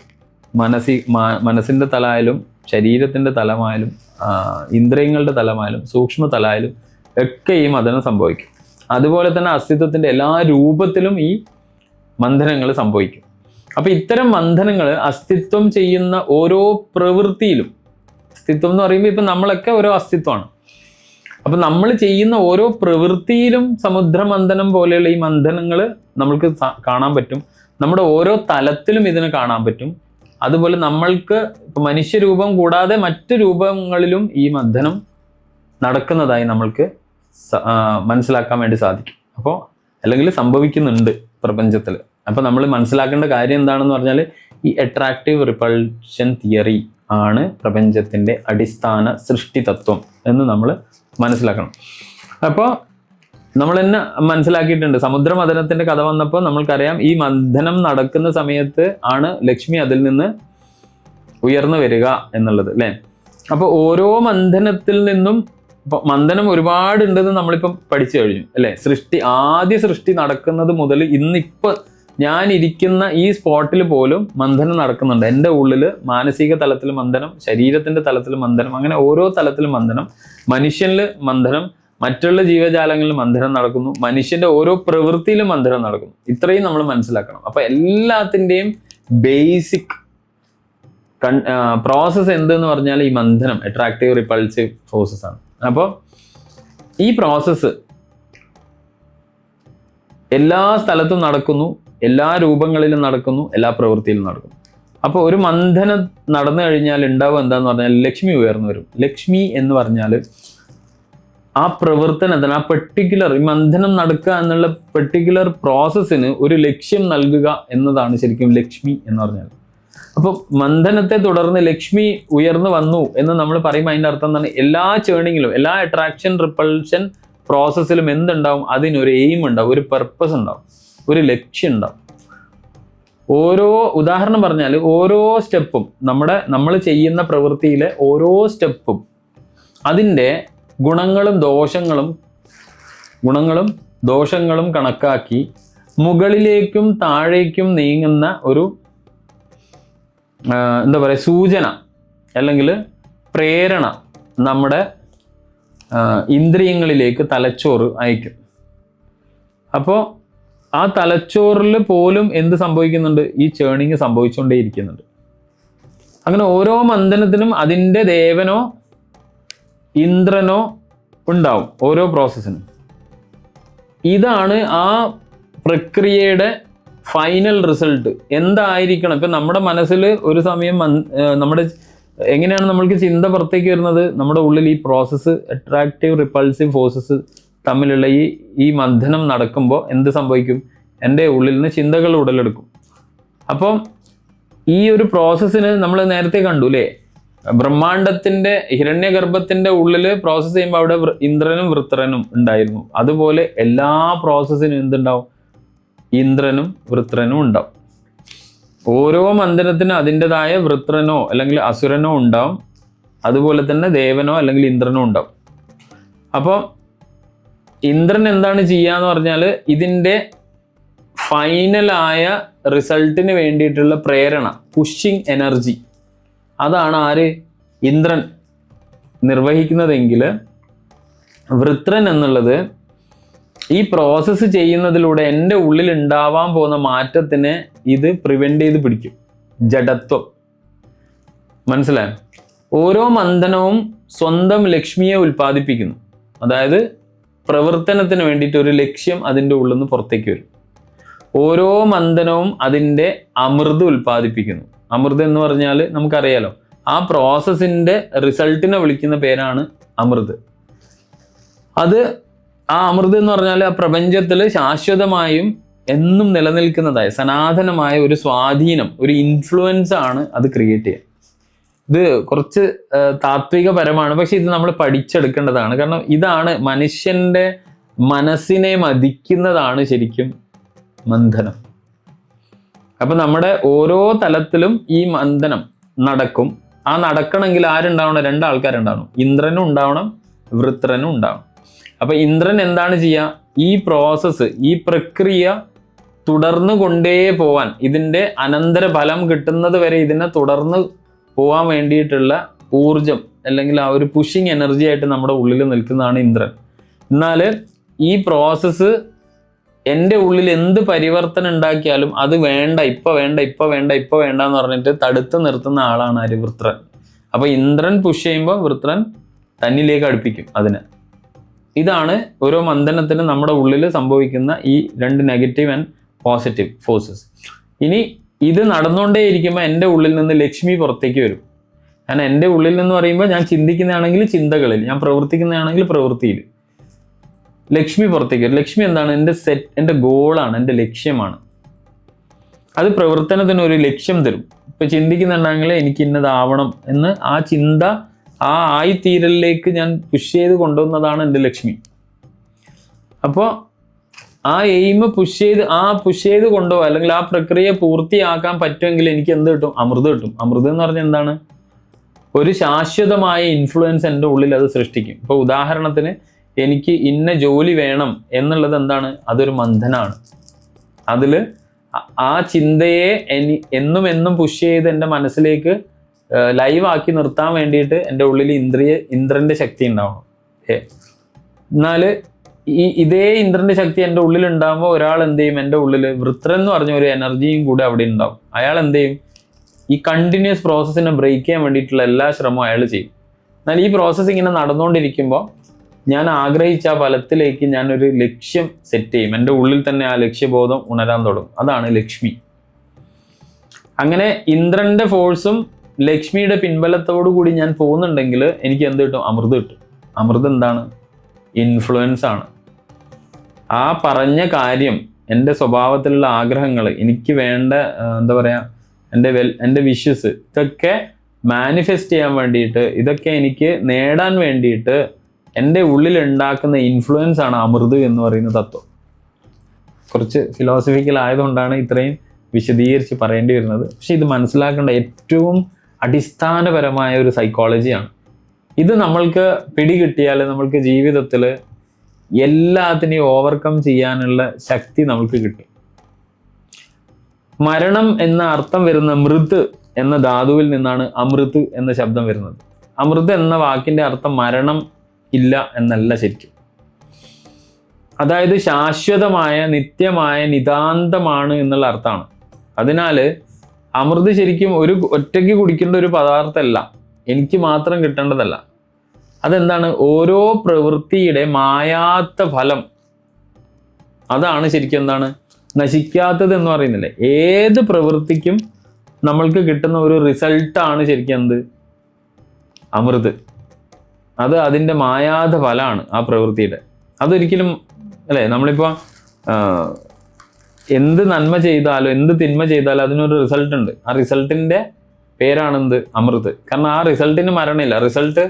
മനസ്സിൻ്റെ തലമായാലും ശരീരത്തിൻ്റെ തലമായാലും ഇന്ദ്രിയങ്ങളുടെ തലമായാലും സൂക്ഷ്മ തലമായാലും ഒക്കെ ഈ മഥനം സംഭവിക്കും. അതുപോലെ തന്നെ അസ്തിത്വത്തിൻ്റെ എല്ലാ രൂപത്തിലും ഈ മന്ഥനങ്ങൾ സംഭവിക്കും. അപ്പോൾ ഇത്തരം മന്ഥനങ്ങൾ അസ്തിത്വം ചെയ്യുന്ന ഓരോ പ്രവൃത്തിയിലും, അസ്തിത്വം എന്ന് പറയുമ്പോൾ ഇപ്പം നമ്മളൊക്കെ ഓരോ അസ്തിത്വമാണ്. അപ്പം നമ്മൾ ചെയ്യുന്ന ഓരോ പ്രവൃത്തിയിലും സമുദ്രമന്ഥനം പോലെയുള്ള ഈ മന്ഥനങ്ങൾ നമ്മൾക്ക് കാണാൻ പറ്റും. നമ്മുടെ ഓരോ തലത്തിലും ഇതിനെ കാണാൻ പറ്റും. അതുപോലെ നമ്മൾക്ക് ഇപ്പം മനുഷ്യരൂപം കൂടാതെ മറ്റു രൂപങ്ങളിലും ഈ മന്ഥനം നടക്കുന്നതായി നമ്മൾക്ക് മനസ്സിലാക്കാൻ വേണ്ടി സാധിക്കും. അപ്പോൾ അല്ലെങ്കിൽ സംഭവിക്കുന്നുണ്ട് പ്രപഞ്ചത്തിൽ. അപ്പോൾ നമ്മൾ മനസ്സിലാക്കേണ്ട കാര്യം എന്താണെന്ന് പറഞ്ഞാൽ ഈ അട്രാക്റ്റീവ് റിപ്പൾഷൻ തിയറി ആണ് പ്രപഞ്ചത്തിൻ്റെ അടിസ്ഥാന സൃഷ്ടി തത്വം എന്ന് നമ്മൾ മനസ്സിലാക്കണം. അപ്പോൾ നമ്മൾ തന്നെ മനസ്സിലാക്കിയിട്ടുണ്ട്. സമുദ്രമഥനത്തിന്റെ കഥ വന്നപ്പോൾ നമ്മൾക്കറിയാം ഈ മന്ഥനം നടക്കുന്ന സമയത്ത് ആണ് ലക്ഷ്മി അതിൽ നിന്ന് ഉയർന്നു വരിക എന്നുള്ളത് അല്ലെ. അപ്പൊ ഓരോ മന്ഥനത്തിൽ നിന്നും മന്ഥനം ഒരുപാടുണ്ടെന്ന് നമ്മളിപ്പം പഠിച്ചു കഴിഞ്ഞു അല്ലെ. ആദ്യ സൃഷ്ടി നടക്കുന്നത് മുതൽ ഇന്നിപ്പോ ഞാൻ ഇരിക്കുന്ന ഈ സ്പോട്ടിൽ പോലും മന്ഥനം നടക്കുന്നുണ്ട്. എൻ്റെ ഉള്ളിൽ മാനസിക തലത്തിൽ മന്ഥനം, ശരീരത്തിന്റെ തലത്തിൽ മന്ഥനം, അങ്ങനെ ഓരോ തലത്തിലും മന്ഥനം. മനുഷ്യനിൽ മന്ഥനം, മറ്റുള്ള ജീവജാലങ്ങളിൽ മന്ഥനം നടക്കുന്നു, മനുഷ്യന്റെ ഓരോ പ്രവൃത്തിയിലും മന്ഥനം നടക്കുന്നു. ഇത്രയും നമ്മൾ മനസ്സിലാക്കണം. അപ്പൊ എല്ലാത്തിൻ്റെയും ബേസിക് പ്രോസസ്സ് എന്തെന്ന് പറഞ്ഞാൽ ഈ മന്ഥനം, അട്രാക്റ്റീവ് റിപ്പൾസീവ് ഫോഴ്സസ് ആണ്. അപ്പോൾ ഈ പ്രോസസ്സ് എല്ലാ സ്ഥലത്തും നടക്കുന്നു, എല്ലാ രൂപങ്ങളിലും നടക്കുന്നു, എല്ലാ പ്രവൃത്തിയിലും നടക്കുന്നു. അപ്പോൾ ഒരു മന്ഥനം നടന്നു കഴിഞ്ഞാൽ ഉണ്ടാവും എന്താന്ന് പറഞ്ഞാൽ ലക്ഷ്മി ഉയർന്നു വരും. ലക്ഷ്മി എന്ന് പറഞ്ഞാൽ ആ പ്രവർത്തനത്തിന്, ആ പെർട്ടിക്കുലർ ഈ മന്ഥനം നടക്കുക എന്നുള്ള പെർട്ടിക്കുലർ പ്രോസസ്സിന് ഒരു ലക്ഷ്യം നൽകുക എന്നതാണ് ശരിക്കും ലക്ഷ്മി എന്ന് പറഞ്ഞാൽ. അപ്പോൾ മന്ഥനത്തെ തുടർന്ന് ലക്ഷ്മി ഉയർന്നു വന്നു എന്ന് നമ്മൾ പറയുമ്പോൾ അതിൻ്റെ അർത്ഥം എന്താണ്? എല്ലാ ചേണിങ്ങിലും, എല്ലാ അട്രാക്ഷൻ റിപ്പൾഷൻ പ്രോസസ്സിലും എന്തുണ്ടാവും? അതിനൊരു എയിം ഉണ്ടാവും, ഒരു പർപ്പസ് ഉണ്ടാവും, ഒരു ലക്ഷ്യം ഉണ്ടാവും. ഓരോ ഉദാഹരണം പറഞ്ഞാൽ ഓരോ സ്റ്റെപ്പും നമ്മൾ ചെയ്യുന്ന പ്രവൃത്തിയിലെ ഓരോ സ്റ്റെപ്പും അതിൻ്റെ ഗുണങ്ങളും ദോഷങ്ങളും കണക്കാക്കി മുകളിലേക്കും താഴേക്കും നീങ്ങുന്ന ഒരു എന്താ പറയുക സൂചന അല്ലെങ്കിൽ പ്രേരണ നമ്മുടെ ഇന്ദ്രിയങ്ങളിലേക്ക് തലച്ചോറ് അയക്കും. അപ്പോൾ ആ തലച്ചോറിൽ പോലും എന്ത് സംഭവിക്കുന്നുണ്ട്? ഈ ചേണിങ് സംഭവിച്ചുകൊണ്ടേയിരിക്കുന്നുണ്ട്. അങ്ങനെ ഓരോ മന്ഥനത്തിനും അതിൻ്റെ ദേവനോ ഇന്ദ്രനോ ഉണ്ടാവും, ഓരോ പ്രോസസ്സിനും. ഇതാണ് ആ പ്രക്രിയയുടെ ഫൈനൽ റിസൾട്ട്. എന്തായിരിക്കണം? ഇപ്പം നമ്മുടെ മനസ്സിൽ ഒരു സമയം നമ്മുടെ എങ്ങനെയാണ് നമ്മൾക്ക് ചിന്ത പുറത്തേക്ക് വരുന്നത്? നമ്മുടെ ഉള്ളിൽ ഈ പ്രോസസ്സ്, അട്രാക്റ്റീവ് റിപ്പൾസീവ് ഫോഴ്സസ് തമ്മിലുള്ള ഈ മന്ഥനം നടക്കുമ്പോൾ എന്ത് സംഭവിക്കും? എൻ്റെ ഉള്ളിൽ നിന്ന് ചിന്തകൾ ഉടലെടുക്കും. അപ്പം ഈ ഒരു പ്രോസസ്സിന് നമ്മൾ നേരത്തെ കണ്ടു അല്ലേ, ബ്രഹ്മാണ്ടത്തിന്റെ ഹിരണ്യഗർഭത്തിന്റെ ഉള്ളിൽ പ്രോസസ്സ് ചെയ്യുമ്പോൾ അവിടെ ഇന്ദ്രനും വൃത്രനും ഉണ്ടായിരുന്നു. അതുപോലെ എല്ലാ പ്രോസസ്സിനും എന്തുണ്ടാവും? ഇന്ദ്രനും വൃത്രനും ഉണ്ടാവും. ഓരോ മന്ഥനത്തിനും അതിൻ്റെതായ വൃത്രനോ അല്ലെങ്കിൽ അസുരനോ ഉണ്ടാവും, അതുപോലെ തന്നെ ദേവനോ അല്ലെങ്കിൽ ഇന്ദ്രനോ ഉണ്ടാവും. അപ്പോൾ ഇന്ദ്രൻ എന്താണ് ചെയ്യാന്ന് പറഞ്ഞാൽ ഇതിൻ്റെ ഫൈനലായ റിസൾട്ടിന് വേണ്ടിയിട്ടുള്ള പ്രേരണ, പുഷിങ് എനർജി, അതാണ് ആര്? ഇന്ദ്രൻ നിർവഹിക്കുന്നതെങ്കിൽ വൃത്രൻ എന്നുള്ളത് ഈ പ്രോസസ്സ് ചെയ്യുന്നതിലൂടെ എൻ്റെ ഉള്ളിൽ ഉണ്ടാവാൻ പോകുന്ന മാറ്റത്തിനെ ഇത് പ്രിവെന്റ് ചെയ്ത് പിടിക്കും. ജഡത്വം. മനസ്സിലായോ? ഓരോ മന്ഥനവും സ്വന്തം ലക്ഷ്മിയെ ഉൽപ്പാദിപ്പിക്കുന്നു. അതായത് പ്രവർത്തനത്തിന് വേണ്ടിയിട്ട് ഒരു ലക്ഷ്യം അതിൻ്റെ ഉള്ളിൽ നിന്ന് പുറത്തേക്ക് വരും. ഓരോ മന്ഥനവും അതിൻ്റെ അമൃത് ഉൽപ്പാദിപ്പിക്കുന്നു. അമൃത് എന്ന് പറഞ്ഞാൽ നമുക്കറിയാലോ, ആ പ്രോസസ്സിൻ്റെ റിസൾട്ടിനെ വിളിക്കുന്ന പേരാണ് അമൃത്. അത് ആ അമൃത് എന്ന് പറഞ്ഞാൽ ആ പ്രപഞ്ചത്തിൽ ശാശ്വതമായും എന്നും നിലനിൽക്കുന്നതായ സനാതനമായ ഒരു സ്വാധീനം, ഒരു ഇൻഫ്ലുവൻസ് ആണ് അത് ക്രിയേറ്റ് ചെയ്യുക. ഇത് കുറച്ച് താത്വികപരമാണ്, പക്ഷെ ഇത് നമ്മൾ പഠിച്ചെടുക്കേണ്ടതാണ്. കാരണം ഇതാണ് മനുഷ്യന്റെ മനസ്സിനെ മതിക്കുന്നതാണ് ശരിക്കും മന്ഥനം. അപ്പൊ നമ്മുടെ ഓരോ തലത്തിലും ഈ മന്ഥനം നടക്കും. ആ നടക്കണമെങ്കിൽ ആരുണ്ടാവണം? രണ്ടാൾക്കാരുണ്ടാവണം. ഇന്ദ്രനും ഉണ്ടാവണം, വൃത്രനും ഉണ്ടാവണം. അപ്പൊ ഇന്ദ്രൻ എന്താണ് ചെയ്യുക? ഈ പ്രോസസ്സ്, ഈ പ്രക്രിയ തുടർന്ന് കൊണ്ടേ പോവാൻ, ഇതിൻ്റെ അനന്തര ഫലം കിട്ടുന്നത് വരെ ഇതിനെ തുടർന്ന് പോവാൻ വേണ്ടിയിട്ടുള്ള ഊർജം അല്ലെങ്കിൽ ആ ഒരു പുഷിങ് എനർജി ആയിട്ട് നമ്മുടെ ഉള്ളിൽ നിൽക്കുന്നതാണ് ഇന്ദ്രൻ. എന്നാൽ ഈ പ്രോസസ്സ് എൻ്റെ ഉള്ളിൽ എന്ത് പരിവർത്തനം ഉണ്ടാക്കിയാലും അത് വേണ്ട, ഇപ്പൊ വേണ്ട എന്ന് പറഞ്ഞിട്ട് തടുത്ത് നിർത്തുന്ന ആളാണ് ആര്? വൃത്രൻ. അപ്പൊ ഇന്ദ്രൻ പുഷ് ചെയ്യുമ്പോൾ വൃത്രൻ തന്നിലേക്ക് അടുപ്പിക്കും അതിനെ. ഇതാണ് ഓരോ മന്ഥനത്തിനും നമ്മുടെ ഉള്ളിൽ സംഭവിക്കുന്ന ഈ രണ്ട് നെഗറ്റീവ് ആൻഡ് പോസിറ്റീവ് ഫോഴ്സസ്. ഇനി ഇത് നടന്നുകൊണ്ടേ ഇരിക്കുമ്പോൾ എൻ്റെ ഉള്ളിൽ നിന്ന് ലക്ഷ്മി പുറത്തേക്ക് വരും. കാരണം എൻ്റെ ഉള്ളിൽ നിന്ന് പറയുമ്പോൾ ഞാൻ ചിന്തിക്കുന്നതാണെങ്കിൽ ചിന്തകളിൽ, ഞാൻ പ്രവർത്തിക്കുന്നതാണെങ്കിൽ പ്രവൃത്തിയിൽ ലക്ഷ്മി പുറത്തേക്ക് വരും. ലക്ഷ്മി എന്താണ്? എൻ്റെ ഗോളാണ്, എൻ്റെ ലക്ഷ്യമാണ്. അത് പ്രവർത്തനത്തിന് ഒരു ലക്ഷ്യം തരും. ഇപ്പൊ ചിന്തിക്കുന്നുണ്ടെങ്കിൽ എനിക്ക് ഇന്നതാവണം എന്ന് ആ ചിന്ത, ആ ആയിത്തീരലിലേക്ക് ഞാൻ പുഷ് ചെയ്ത് കൊണ്ടുവന്നതാണ് എൻ്റെ ലക്ഷ്മി. അപ്പോൾ ആ എയിം പുഷ് ചെയ്ത് കൊണ്ടുപോകുക, അല്ലെങ്കിൽ ആ പ്രക്രിയ പൂർത്തിയാക്കാൻ പറ്റുമെങ്കിൽ എനിക്ക് എന്ത് കിട്ടും? അമൃത് കിട്ടും. അമൃത് എന്ന് പറഞ്ഞാൽ എന്താണ്? ഒരു ശാശ്വതമായ ഇൻഫ്ലുവൻസ് എൻ്റെ ഉള്ളിൽ അത് സൃഷ്ടിക്കും. ഇപ്പോൾ ഉദാഹരണത്തിന് എനിക്ക് ഇന്ന ജോലി വേണം എന്നുള്ളത് എന്താണ്? അതൊരു മന്ഥനാണ്. അതിൽ ആ ചിന്തയെ എന്നും പുഷ് ചെയ്ത് എൻ്റെ മനസ്സിലേക്ക് ലൈവാക്കി നിർത്താൻ വേണ്ടിയിട്ട് എൻ്റെ ഉള്ളിൽ ഇന്ദ്രൻ്റെ ശക്തി ഉണ്ടാവണം. എന്നാൽ ഇതേ ഇന്ദ്രൻ്റെ ശക്തി എൻ്റെ ഉള്ളിൽ ഉണ്ടാകുമ്പോൾ ഒരാൾ എന്ത് ചെയ്യും? എൻ്റെ ഉള്ളിൽ വൃത്രൻ എന്ന് പറഞ്ഞ ഒരു എനർജിയും കൂടെ അവിടെ ഉണ്ടാവും. അയാൾ എന്ത് ചെയ്യും? ഈ കണ്ടിന്യൂസ് പ്രോസസ്സിനെ ബ്രേക്ക് ചെയ്യാൻ വേണ്ടിയിട്ടുള്ള എല്ലാ ശ്രമവും അയാൾ ചെയ്യും. എന്നാൽ ഈ പ്രോസസ്സ് ഇങ്ങനെ നടന്നുകൊണ്ടിരിക്കുമ്പോൾ ഞാൻ ആഗ്രഹിച്ച ആ ഫലത്തിലേക്ക് ഞാനൊരു ലക്ഷ്യം സെറ്റ് ചെയ്യും. എൻ്റെ ഉള്ളിൽ തന്നെ ആ ലക്ഷ്യബോധം ഉണരാൻ തുടങ്ങും. അതാണ് ലക്ഷ്മി. അങ്ങനെ ഇന്ദ്രന്റെ ഫോഴ്സും ലക്ഷ്മിയുടെ പിൻബലത്തോടു കൂടി ഞാൻ പോകുന്നുണ്ടെങ്കിൽ എനിക്ക് എന്ത് കിട്ടും? അമൃത് കിട്ടും. അമൃത് എന്താണ്? ഇൻഫ്ലുവൻസ് ആണ്. ആ പറഞ്ഞ കാര്യം, എൻ്റെ സ്വഭാവത്തിലുള്ള ആഗ്രഹങ്ങൾ, എനിക്ക് വേണ്ട എന്താ പറയുക, എൻ്റെ വിഷസ്, ഇതൊക്കെ മാനിഫെസ്റ്റ് ചെയ്യാൻ വേണ്ടിയിട്ട്, ഇതൊക്കെ എനിക്ക് നേടാൻ വേണ്ടിയിട്ട് എൻ്റെ ഉള്ളിൽ ഉണ്ടാക്കുന്ന ഇൻഫ്ലുവൻസ് ആണ് അമൃത് എന്ന് പറയുന്ന തത്വം. കുറച്ച് ഫിലോസഫിക്കൽ ആയതുകൊണ്ടാണ് ഇത്രയും വിശദീകരിച്ച് പറയേണ്ടി വരുന്നത്. പക്ഷെ ഇത് മനസ്സിലാക്കേണ്ട ഏറ്റവും അടിസ്ഥാനപരമായ ഒരു സൈക്കോളജിയാണ്. ഇത് നമ്മൾക്ക് പിടികിട്ടിയാൽ നമ്മൾക്ക് ജീവിതത്തിൽ എല്ലാത്തിനെയും ഓവർകം ചെയ്യാനുള്ള ശക്തി നമ്മൾക്ക് കിട്ടും. മരണം എന്ന അർത്ഥം വരുന്ന മൃത് എന്ന ധാതുവിൽ നിന്നാണ് അമൃത് എന്ന ശബ്ദം വരുന്നത്. അമൃത് എന്ന വാക്കിന്റെ അർത്ഥം മരണം ഇല്ല എന്നല്ല ശരിക്കും. അതായത് ശാശ്വതമായ, നിത്യമായ, നിതാന്തമാണ് എന്നുള്ള അർത്ഥമാണ്. അതിനാൽ അമൃത് ശരിക്കും ഒരു ഒറ്റയ്ക്ക് കുടിക്കേണ്ട ഒരു പദാർത്ഥമല്ല, എനിക്ക് മാത്രം കിട്ടേണ്ടതല്ല. അതെന്താണ്? ഓരോ പ്രവൃത്തിയുടെ മായാത്ത ഫലം, അതാണ് ശരിക്കും എന്താണ്? നശിക്കാത്തത് എന്ന് പറയുന്നില്ലേ? ഏത് പ്രവൃത്തിക്കും നമ്മൾക്ക് കിട്ടുന്ന ഒരു റിസൾട്ടാണ് ശരിക്കും എന്ത്? അമൃത്. അത് അതിൻ്റെ മായാത്ത ഫലമാണ് ആ പ്രവൃത്തിയുടെ. അതൊരിക്കലും അല്ലേ, നമ്മളിപ്പോൾ എന്ത് നന്മ ചെയ്താലും എന്ത് തിന്മ ചെയ്താലും അതിനൊരു റിസൾട്ട് ഉണ്ട്. ആ റിസൾട്ടിൻ്റെ പേരാണെന്ത്? അമൃത്. കാരണം ആ റിസൾട്ടിന് മരണമില്ല. റിസൾട്ട്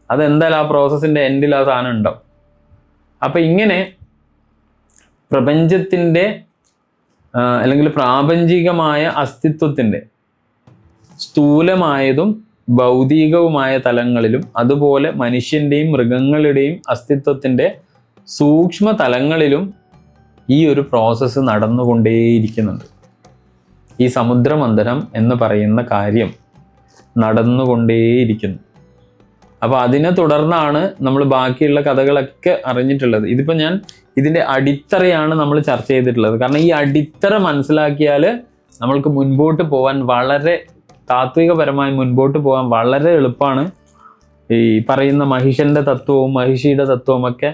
അതെന്തായാലും ആ പ്രോസസ്സിൻ്റെ എൻഡിൽ ആ സാധനം ഉണ്ടാവും. അപ്പം ഇങ്ങനെ പ്രപഞ്ചത്തിൻ്റെ അല്ലെങ്കിൽ പ്രാപഞ്ചികമായ അസ്തിത്വത്തിൻ്റെ സ്ഥൂലമായതും ഭൗതികവുമായ തലങ്ങളിലും അതുപോലെ മനുഷ്യൻ്റെയും മൃഗങ്ങളുടെയും അസ്തിത്വത്തിൻ്റെ സൂക്ഷ്മ തലങ്ങളിലും ഈ ഒരു പ്രോസസ്സ് നടന്നുകൊണ്ടേയിരിക്കുന്നുണ്ട്. ഈ സമുദ്രമന്ഥനം എന്ന് പറയുന്ന കാര്യം നടന്നുകൊണ്ടേയിരിക്കുന്നു. അപ്പോൾ അതിനെ തുടർന്നാണ് നമ്മൾ ബാക്കിയുള്ള കഥകളൊക്കെ അറിഞ്ഞിട്ടുള്ളത്. ഇതിപ്പോൾ ഞാൻ ഇതിൻ്റെ അടിത്തറയാണ് നമ്മൾ ചർച്ച ചെയ്തിട്ടുള്ളത്. കാരണം ഈ അടിത്തറ മനസ്സിലാക്കിയാൽ നമ്മൾക്ക് മുൻപോട്ട് പോകാൻ വളരെ താത്വികപരമായി മുൻപോട്ട് പോകാൻ വളരെ എളുപ്പമാണ്. ഈ പറയുന്ന മഹിഷന്റെ തത്വവും മഹിഷിയുടെ തത്വവും ഒക്കെ,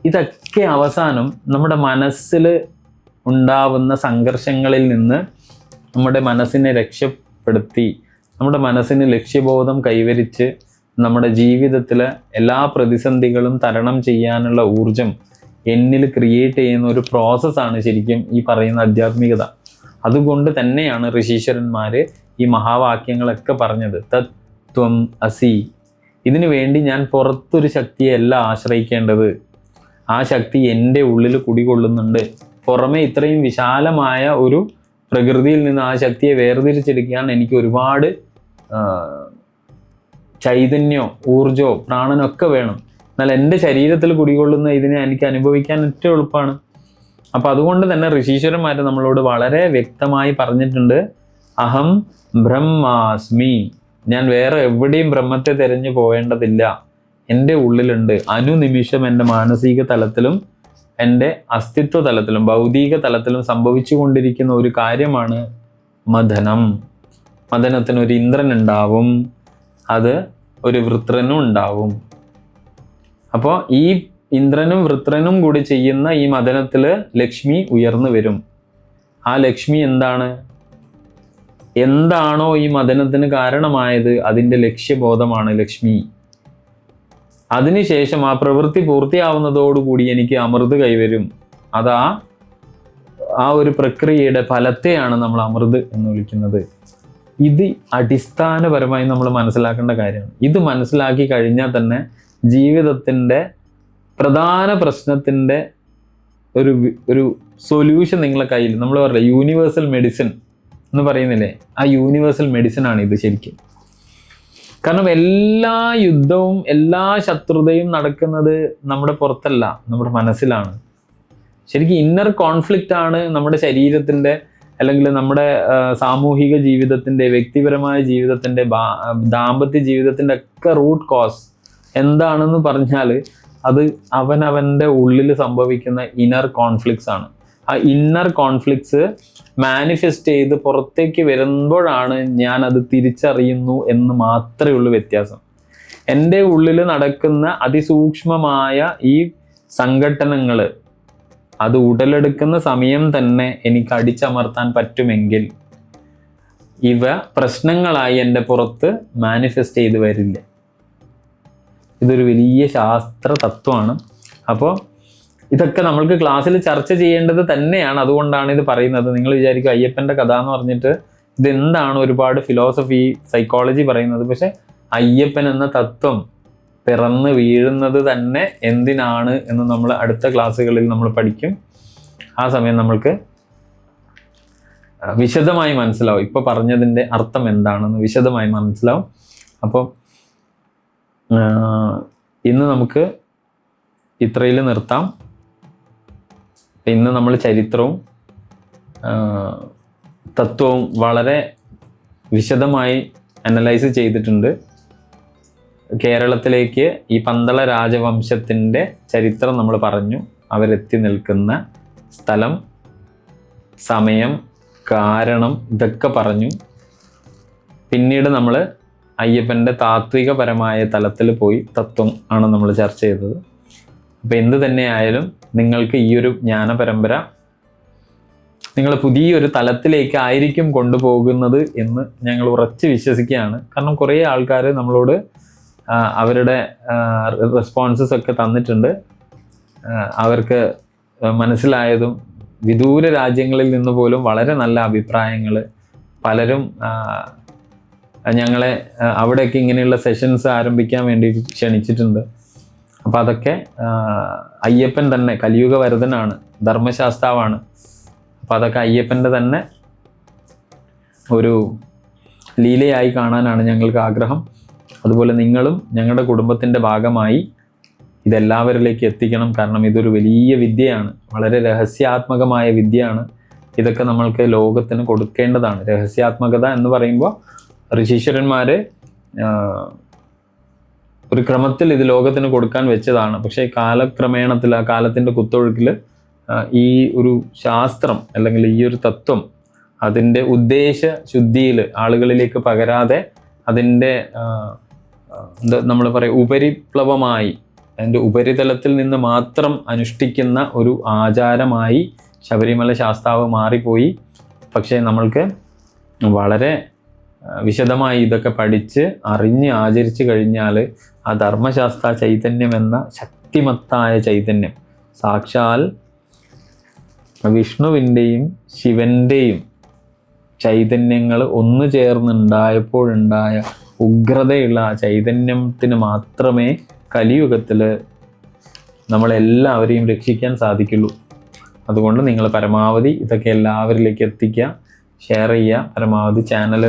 ഇതൊക്കെ അവസാനം നമ്മുടെ മനസ്സിൽ ഉണ്ടാവുന്ന സംഘർഷങ്ങളിൽ നിന്ന് നമ്മുടെ മനസ്സിനെ രക്ഷപ്പെടുത്തി, നമ്മുടെ മനസ്സിന് ലക്ഷ്യബോധം കൈവരിച്ച് നമ്മുടെ ജീവിതത്തിലെ എല്ലാ പ്രതിസന്ധികളും തരണം ചെയ്യാനുള്ള ഊർജം എന്നിൽ ക്രിയേറ്റ് ചെയ്യുന്ന ഒരു പ്രോസസ്സാണ് ശരിക്കും ഈ പറയുന്ന ആധ്യാത്മികത. അതുകൊണ്ട് തന്നെയാണ് ഋഷീശ്വരന്മാർ ഈ മഹാവാക്യങ്ങളൊക്കെ പറഞ്ഞത്. തത്വം അസി. ഇതിനു വേണ്ടി ഞാൻ പുറത്തൊരു ശക്തിയല്ല ആശ്രയിക്കേണ്ടത്, ആ ശക്തി എൻ്റെ ഉള്ളിൽ കുടികൊള്ളുന്നുണ്ട്. പുറമെ ഇത്രയും വിശാലമായ ഒരു പ്രകൃതിയിൽ നിന്ന് ആ ശക്തിയെ വേർതിരിച്ചെടുക്കാൻ എനിക്ക് ഒരുപാട് ചൈതന്യമോ ഊർജമോ പ്രാണനോ ഒക്കെ വേണം. എന്നാൽ എൻ്റെ ശരീരത്തിൽ കുടികൊള്ളുന്ന ഇതിനെ എനിക്ക് അനുഭവിക്കാൻ ഏറ്റവും എളുപ്പമാണ്. അപ്പം അതുകൊണ്ട് തന്നെ ഋഷീശ്വരന്മാർ നമ്മളോട് വളരെ വ്യക്തമായി പറഞ്ഞിട്ടുണ്ട്, അഹം ബ്രഹ്മാസ്മി. ഞാൻ വേറെ എവിടെയും ബ്രഹ്മത്തെ തിരഞ്ഞു പോവേണ്ടതില്ല, എൻ്റെ ഉള്ളിലുണ്ട്. അനുനിമിഷം എൻ്റെ മാനസിക തലത്തിലും എൻ്റെ അസ്തിത്വ തലത്തിലും ഭൗതിക തലത്തിലും സംഭവിച്ചു കൊണ്ടിരിക്കുന്ന ഒരു കാര്യമാണ് മഥനം. മഥനത്തിനൊരു ഇന്ദ്രൻ ഉണ്ടാവും, അത് ഒരു വൃത്രനും ഉണ്ടാവും. അപ്പോൾ ഈ ഇന്ദ്രനും വൃത്രനും കൂടി ചെയ്യുന്ന ഈ മഥനത്തിൽ ലക്ഷ്മി ഉയർന്നു വരും. ആ ലക്ഷ്മി എന്താണോ ഈ മഥനത്തിന് കാരണമായത്, അതിൻ്റെ ലക്ഷ്യബോധമാണ് ലക്ഷ്മി. അതിനുശേഷം ആ പ്രവൃത്തി പൂർത്തിയാവുന്നതോടുകൂടി എനിക്ക് അമൃത് കൈവരും. അതാ ആ ഒരു പ്രക്രിയയുടെ ഫലത്തെയാണ് നമ്മൾ അമൃത് എന്ന് വിളിക്കുന്നത്. ഇത് അടിസ്ഥാനപരമായി നമ്മൾ മനസ്സിലാക്കേണ്ട കാര്യമാണ്. ഇത് മനസ്സിലാക്കി കഴിഞ്ഞാൽ തന്നെ ജീവിതത്തിൻ്റെ പ്രധാന പ്രശ്നത്തിൻ്റെ ഒരു സൊല്യൂഷൻ നിങ്ങളെ കയ്യിൽ, നമ്മൾ പറയില്ല യൂണിവേഴ്സൽ മെഡിസിൻ എന്ന് പറയുന്നില്ലേ, ആ യൂണിവേഴ്സൽ മെഡിസിൻ ആണ് ഇത് ശരിക്കും. കാരണം എല്ലാ യുദ്ധവും എല്ലാ ശത്രുതയും നടക്കുന്നത് നമ്മുടെ പുറത്തല്ല, നമ്മുടെ മനസ്സിലാണ്. ശരിക്കും ഇന്നർ കോൺഫ്ലിക്റ്റ് ആണ് നമ്മുടെ ശരീരത്തിൻ്റെ അല്ലെങ്കിൽ നമ്മുടെ സാമൂഹിക ജീവിതത്തിൻ്റെ, വ്യക്തിപരമായ ജീവിതത്തിൻ്റെ, ദാമ്പത്യ ജീവിതത്തിൻ്റെ ഒക്കെ റൂട്ട് കോസ് എന്താണെന്ന് പറഞ്ഞാൽ അത് അവനവൻ്റെ ഉള്ളിൽ സംഭവിക്കുന്ന ഇന്നർ കോൺഫ്ലിക്ട്സ് ആണ്. ആ ഇന്നർ കോൺഫ്ലിക്ട്സ് മാനിഫെസ്റ്റ് ചെയ്ത് പുറത്തേക്ക് വരുമ്പോഴാണ് ഞാൻ അത് തിരിച്ചറിയുന്നു എന്ന് മാത്രമേ ഉള്ളൂ വ്യത്യാസം. എൻ്റെ ഉള്ളിൽ നടക്കുന്ന അതിസൂക്ഷ്മമായ ഈ സംഘട്ടനങ്ങൾ അത് ഉടലെടുക്കുന്ന സമയം തന്നെ എനിക്ക് അടിച്ചമർത്താൻ പറ്റുമെങ്കിൽ ഇവ പ്രശ്നങ്ങളായി എൻ്റെ പുറത്ത് മാനിഫെസ്റ്റ് ചെയ്ത് വരില്ല. ഇതൊരു വലിയ ശാസ്ത്ര തത്വമാണ്. അപ്പോൾ ഇതൊക്കെ നമ്മൾക്ക് ക്ലാസ്സിൽ ചർച്ച ചെയ്യേണ്ടത് തന്നെയാണ്. അതുകൊണ്ടാണ് ഇത് പറയുന്നത്. നിങ്ങൾ വിചാരിക്കും അയ്യപ്പൻ്റെ കഥ എന്ന് പറഞ്ഞിട്ട് ഇതെന്താണ് ഒരുപാട് ഫിലോസഫി, സൈക്കോളജി പറയുന്നത്. പക്ഷെ അയ്യപ്പൻ എന്ന തത്വം പിറന്ന് വീഴുന്നത് തന്നെ എന്തിനാണ് എന്ന് നമ്മൾ അടുത്ത ക്ലാസ്സുകളിൽ നമ്മൾ പഠിക്കും. ആ സമയം നമ്മൾക്ക് വിശദമായി മനസ്സിലാവും, ഇപ്പോൾ പറഞ്ഞതിൻ്റെ അർത്ഥം എന്താണെന്ന് വിശദമായി മനസ്സിലാവും. അപ്പോൾ ഇന്ന് നമുക്ക് ഇത്രയിൽ നിർത്താം. ഇന്ന് നമ്മൾ ചരിത്രവും തത്വവും വളരെ വിശദമായി അനലൈസ് ചെയ്തിട്ടുണ്ട്. കേരളത്തിലേക്ക് ഈ പന്തള രാജവംശത്തിൻ്റെ ചരിത്രം നമ്മൾ പറഞ്ഞു. അവരെത്തി നിൽക്കുന്ന സ്ഥലം, സമയം, കാരണം ഇതൊക്കെ പറഞ്ഞു. പിന്നീട് നമ്മൾ അയ്യപ്പൻ്റെ താത്വികപരമായ തലത്തിൽ പോയി തത്വം ആണ് നമ്മൾ ചർച്ച ചെയ്തത്. അപ്പോൾ എന്ത് തന്നെയായാലും നിങ്ങൾക്ക് ഈ ഒരു ജ്ഞാന പരമ്പര നിങ്ങൾ പുതിയൊരു തലത്തിലേക്ക് ആയിരിക്കും കൊണ്ടുപോകുന്നത് എന്ന് ഞങ്ങൾ ഉറച്ച് വിശ്വസിക്കുകയാണ്. കാരണം കുറേ ആൾക്കാർ നമ്മളോട് അവരുടെ റെസ്പോൺസസ് ഒക്കെ തന്നിട്ടുണ്ട്. അവർക്ക് മനസ്സിലായതും വിദൂര രാജ്യങ്ങളിൽ നിന്ന് പോലും വളരെ നല്ല അഭിപ്രായങ്ങൾ, പലരും ഞങ്ങളെ അവിടെയൊക്കെ ഇങ്ങനെയുള്ള സെഷൻസ് ആരംഭിക്കാൻ വേണ്ടി ക്ഷണിച്ചിട്ടുണ്ട്. അപ്പം അതൊക്കെ അയ്യപ്പൻ തന്നെ കലിയുഗ വരദനാണ്, ധർമ്മശാസ്താവാണ്. അപ്പം അതൊക്കെ അയ്യപ്പൻ്റെ തന്നെ ഒരു ലീലയായി കാണാനാണ് ഞങ്ങൾക്ക് ആഗ്രഹം. അതുപോലെ നിങ്ങളും ഞങ്ങളുടെ കുടുംബത്തിൻ്റെ ഭാഗമായി ഇതെല്ലാവരിലേക്ക് എത്തിക്കണം. കാരണം ഇതൊരു വലിയ വിദ്യയാണ്, വളരെ രഹസ്യാത്മകമായ വിദ്യയാണ്. ഇതൊക്കെ നമ്മൾക്ക് ലോകത്തിന് കൊടുക്കേണ്ടതാണ്. രഹസ്യാത്മകത എന്ന് പറയുമ്പോൾ ഋഷീശ്വരന്മാർ ഒരു ക്രമത്തിൽ ഇത് ലോകത്തിന് കൊടുക്കാൻ വെച്ചതാണ്. പക്ഷേ കാലക്രമേണത്തിൽ, ആ കാലത്തിൻ്റെ കുത്തൊഴുക്കിൽ ഈ ഒരു ശാസ്ത്രം അല്ലെങ്കിൽ ഈ ഒരു തത്വം അതിൻ്റെ ഉദ്ദേശ ശുദ്ധിയിൽ ആളുകളിലേക്ക് പകരാതെ അതിൻ്റെ എന്താ നമ്മൾ പറയും ഉപരിപ്ലവമായി അതിൻ്റെ ഉപരിതലത്തിൽ നിന്ന് മാത്രം അനുഷ്ഠിക്കുന്ന ഒരു ആചാരമായി ശബരിമല ശാസ്താവ് മാറിപ്പോയി. പക്ഷേ നമ്മൾക്ക് വളരെ വിശദമായി ഇതൊക്കെ പഠിച്ച് അറിഞ്ഞ് ആചരിച്ചു കഴിഞ്ഞാൽ ആ ധർമ്മശാസ്ത്ര ചൈതന്യം എന്ന ശക്തിമത്തായ ചൈതന്യം, സാക്ഷാൽ വിഷ്ണുവിൻ്റെയും ശിവൻ്റെയും ചൈതന്യങ്ങൾ ഒന്നു ചേർന്നുണ്ടായപ്പോഴുണ്ടായ ഉഗ്രതയുള്ള ചൈതന്യത്തിന് മാത്രമേ കലിയുഗത്തിൽ നമ്മളെല്ലാവരെയും രക്ഷിക്കാൻ സാധിക്കുള്ളൂ. അതുകൊണ്ട് നിങ്ങൾ പരമാവധി ഇതൊക്കെ എല്ലാവരിലേക്ക് എത്തിക്കുക, ഷെയർ ചെയ്യുക, പരമാവധി ചാനൽ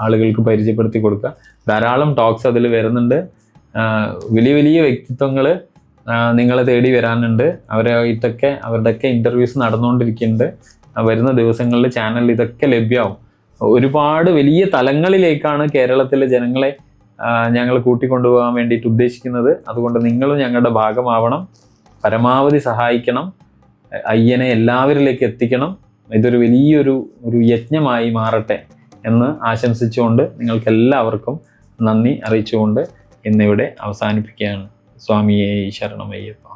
ആളുകൾക്ക് പരിചയപ്പെടുത്തി കൊടുക്കുക. ധാരാളം ടോക്സ് അതിൽ വരുന്നുണ്ട്. വലിയ വലിയ വ്യക്തിത്വങ്ങൾ നിങ്ങളെ തേടി വരാനുണ്ട്. അവരുടെയൊക്കെ ഇൻ്റർവ്യൂസ് നടന്നുകൊണ്ടിരിക്കുന്നുണ്ട്. വരുന്ന ദിവസങ്ങളിൽ ചാനലിൽ ഇതൊക്കെ ലഭ്യമാവും. ഒരുപാട് വലിയ തലങ്ങളിലേക്കാണ് കേരളത്തിലെ ജനങ്ങളെ ഞങ്ങൾ കൂട്ടിക്കൊണ്ടുപോകാൻ വേണ്ടിയിട്ട് ഉദ്ദേശിക്കുന്നത്. അതുകൊണ്ട് നിങ്ങളും ഞങ്ങളുടെ ഭാഗമാവണം, പരമാവധി സഹായിക്കണം, അയ്യനെ എല്ലാവരിലേക്ക് എത്തിക്കണം. ഇതൊരു വലിയൊരു യജ്ഞമായി മാറട്ടെ എന്ന് ആശംസിച്ചുകൊണ്ട് നിങ്ങൾക്ക് എല്ലാവർക്കും നന്ദി അറിയിച്ചുകൊണ്ട് ഇന്നിവിടെ അവസാനിപ്പിക്കുകയാണ്. സ്വാമിയേ ശരണമയ്യപ്പ.